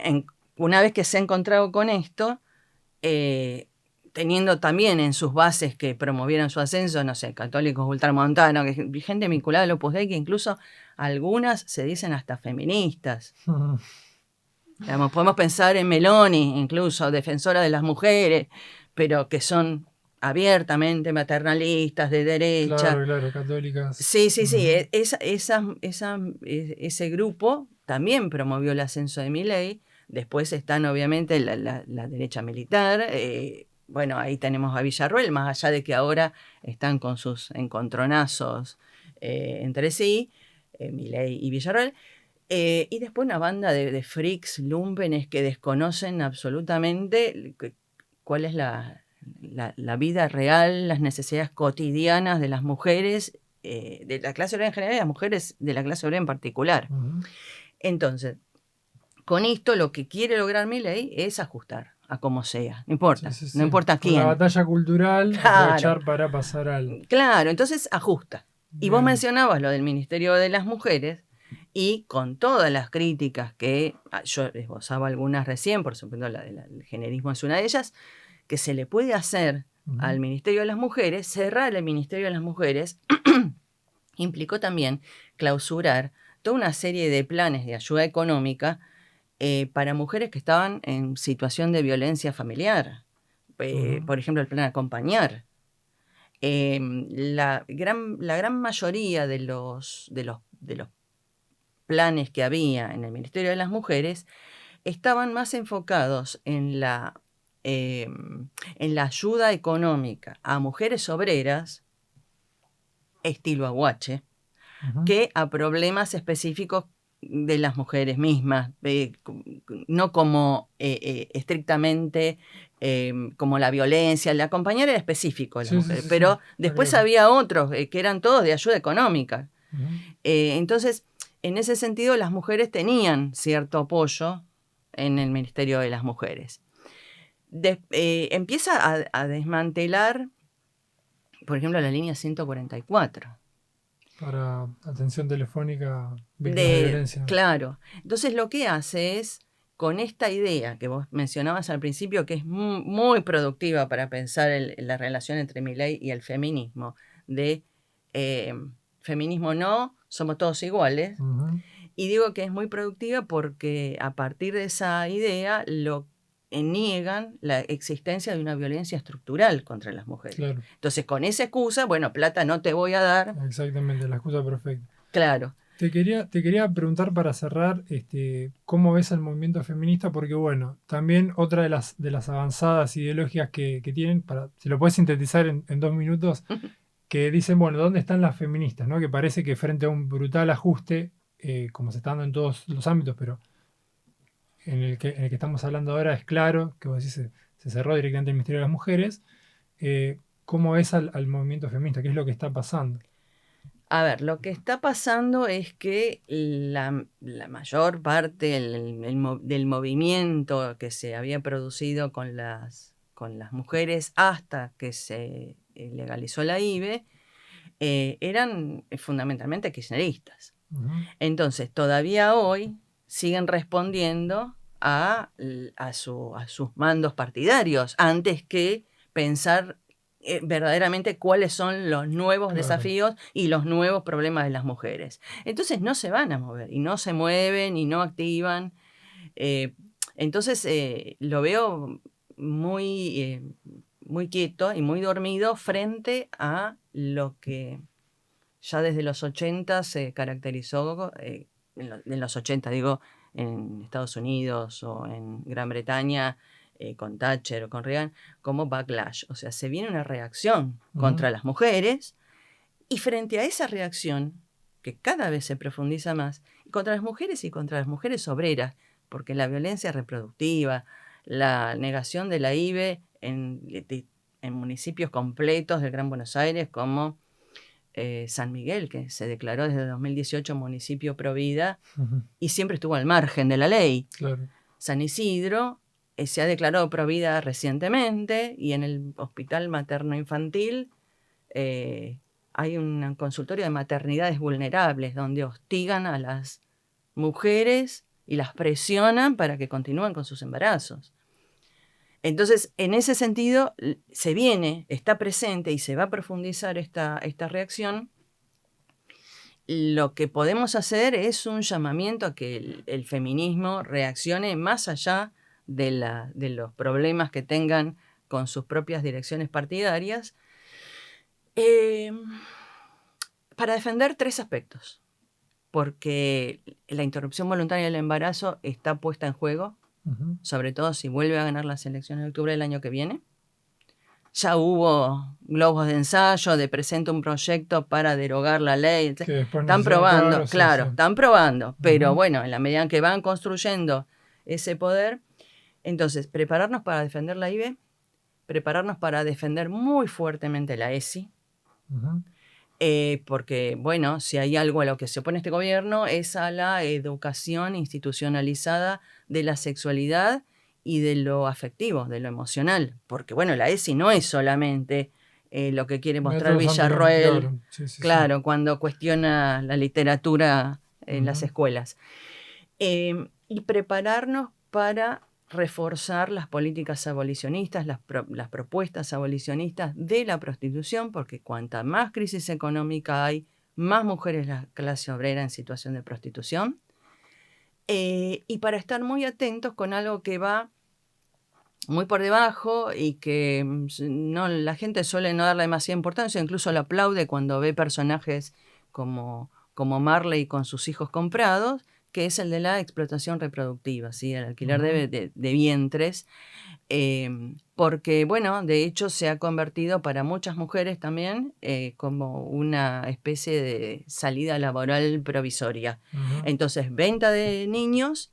una vez que se ha encontrado con esto, teniendo también en sus bases que promovieron su ascenso, no sé, católicos ultramontanos, gente vinculada al Opus Dei, que incluso algunas se dicen hasta feministas. Digamos, podemos pensar en Meloni, incluso defensora de las mujeres, pero que son abiertamente maternalistas, de derecha.
Claro, católicas.
Sí. Ese grupo también promovió el ascenso de Milei. Después están obviamente la derecha militar. Bueno, ahí tenemos a Villarroel, más allá de que ahora están con sus encontronazos entre sí, Milei y Villarroel. Y después una banda de freaks, lumpenes, que desconocen absolutamente cuál es la vida real, las necesidades cotidianas de las mujeres, de la clase obrera en general y las mujeres de la clase obrera en particular. Entonces, con esto lo que quiere lograr Milei es ajustar a como sea, no importa,
Sí.
no importa
Con
quién.
la batalla cultural,
Claro.
aprovechar para pasar al...
Claro, entonces ajusta. Y vos
Bien.
mencionabas lo del Ministerio de las Mujeres, y con todas las críticas que yo esbozaba algunas recién, por supuesto el generismo es una de ellas, que se le puede hacer al Ministerio de las Mujeres, cerrar el Ministerio de las Mujeres implicó también clausurar toda una serie de planes de ayuda económica para mujeres que estaban en situación de violencia familiar. Por ejemplo, el plan Acompañar. La gran mayoría de los planes que había en el Ministerio de las Mujeres estaban más enfocados en la ayuda económica a mujeres obreras, estilo Aguache, que a problemas específicos de las mujeres mismas, no como estrictamente como la violencia. El Acompañar era específico de las mujeres, pero después había otros que eran todos de ayuda económica. Entonces, en ese sentido, las mujeres tenían cierto apoyo en el Ministerio de las Mujeres. Empieza a desmantelar, por ejemplo, la línea 144.
Para atención telefónica, víctimas de violencia.
Claro. Entonces lo que hace es, con esta idea que vos mencionabas al principio, que es muy productiva para pensar la relación entre Milei y el feminismo, de feminismo no, somos todos iguales. Y digo que es muy productiva porque a partir de esa idea niegan la existencia de una violencia estructural contra las mujeres.
Claro.
Entonces, con esa excusa, bueno, plata no te voy a dar.
Exactamente, la excusa perfecta.
Claro.
Te quería preguntar para cerrar, ¿cómo ves el movimiento feminista? Porque, bueno, también otra de las avanzadas ideológicas que tienen, si lo puedes sintetizar en 2 minutos, que dicen, bueno, ¿dónde están las feministas? ¿No? Que parece que frente a un brutal ajuste, como se está dando en todos los ámbitos, pero en el que estamos hablando ahora es claro, que vos decís, se cerró directamente el Ministerio de las Mujeres. ¿Cómo ves al movimiento feminista? ¿Qué es lo que está pasando?
A ver, lo que está pasando es que la mayor parte del movimiento que se había producido con las mujeres hasta que se legalizó la IVE eran fundamentalmente kirchneristas. Entonces, todavía hoy siguen respondiendo a sus mandos partidarios antes que pensar verdaderamente cuáles son los nuevos desafíos y los nuevos problemas de las mujeres. Entonces no se van a mover y no se mueven y no activan. Entonces lo veo muy quieto y muy dormido frente a lo que ya desde los 80 se caracterizó, en los 80 digo, en Estados Unidos o en Gran Bretaña, con Thatcher o con Reagan, como backlash. O sea, se viene una reacción contra las mujeres, y frente a esa reacción, que cada vez se profundiza más, contra las mujeres y contra las mujeres obreras, porque la violencia reproductiva, la negación de la IVE en municipios completos del Gran Buenos Aires como San Miguel, que se declaró desde 2018 municipio provida y siempre estuvo al margen de la ley.
Claro.
San Isidro se ha declarado provida recientemente y en el hospital materno-infantil hay un consultorio de maternidades vulnerables donde hostigan a las mujeres y las presionan para que continúen con sus embarazos. Entonces, en ese sentido, está presente y se va a profundizar esta reacción. Lo que podemos hacer es un llamamiento a que el feminismo reaccione más allá de los problemas que tengan con sus propias direcciones partidarias, para defender 3 aspectos. Porque la interrupción voluntaria del embarazo está puesta en juego, sobre todo si vuelve a ganar las elecciones de octubre del año que viene. Ya hubo globos de ensayo de presenta un proyecto para derogar la ley. Están probando, claro, están probando. Pero bueno, en la medida en que van construyendo ese poder, entonces prepararnos para defender la IVE, prepararnos para defender muy fuertemente la ESI, porque, bueno, si hay algo a lo que se opone este gobierno es a la educación institucionalizada de la sexualidad y de lo afectivo, de lo emocional. Porque, bueno, la ESI no es solamente lo que quiere mostrar Villarroel, claro, cuando cuestiona la literatura en las escuelas. Y prepararnos para reforzar las políticas abolicionistas, las propuestas abolicionistas de la prostitución, porque cuanta más crisis económica hay, más mujeres la clase obrera en situación de prostitución. Y para estar muy atentos con algo que va muy por debajo y que la gente suele no darle demasiada importancia, incluso lo aplaude cuando ve personajes como Marley con sus hijos comprados, que es el de la explotación reproductiva, ¿sí? El alquiler de vientres, porque, bueno, de hecho se ha convertido para muchas mujeres también como una especie de salida laboral provisoria. Entonces, venta de niños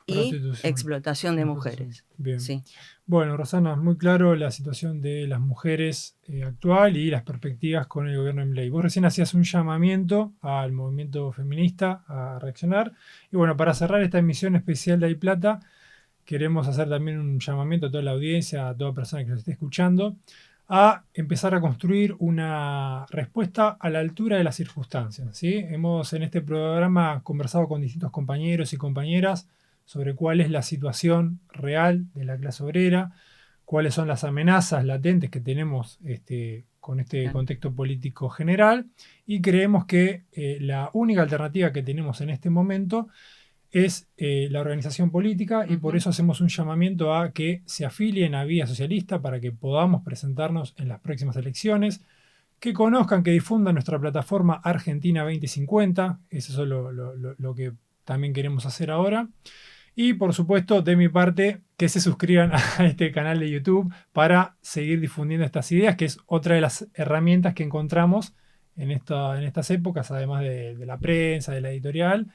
y explotación de mujeres.
Bien.
Sí.
Bueno, Rosana, muy claro la situación de las mujeres actual y las perspectivas con el gobierno de Milei. Vos recién hacías un llamamiento al movimiento feminista a reaccionar. Y bueno, para cerrar esta emisión especial de Hay Plata, queremos hacer también un llamamiento a toda la audiencia, a toda persona que nos esté escuchando, a empezar a construir una respuesta a la altura de las circunstancias, ¿sí? Hemos en este programa conversado con distintos compañeros y compañeras sobre cuál es la situación real de la clase obrera, cuáles son las amenazas latentes que tenemos con este contexto político general, y creemos que la única alternativa que tenemos en este momento es la organización política, y por eso hacemos un llamamiento a que se afilien a Vía Socialista para que podamos presentarnos en las próximas elecciones, que conozcan, que difundan nuestra plataforma Argentina 2050, eso es lo que también queremos hacer ahora. Y por supuesto, de mi parte, que se suscriban a este canal de YouTube para seguir difundiendo estas ideas, que es otra de las herramientas que encontramos en estas épocas, además de la prensa, de la editorial,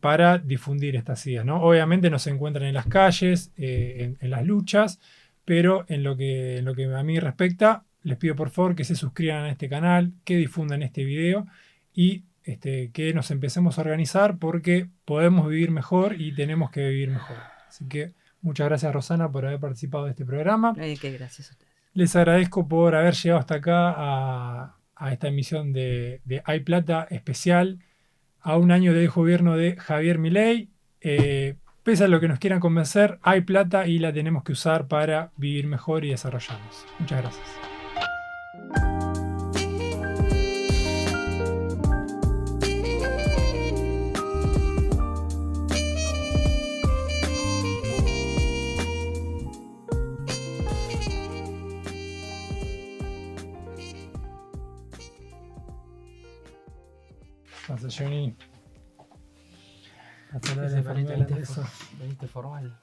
para difundir estas ideas, ¿no? Obviamente no se encuentran en las calles, en las luchas, pero en lo que a mí respecta, les pido por favor que se suscriban a este canal, que difundan este video y que nos empecemos a organizar, porque podemos vivir mejor y tenemos que vivir mejor. Así que muchas gracias, Rosana, por haber participado de este programa.
Gracias a ustedes.
Les agradezco por haber llegado hasta acá a esta emisión de Hay Plata especial a un año del gobierno de Javier Milei. Pese a lo que nos quieran convencer, hay plata y la tenemos que usar para vivir mejor y desarrollarnos. Muchas gracias. Pasa, Johnny. Hasta la
Veniste formal.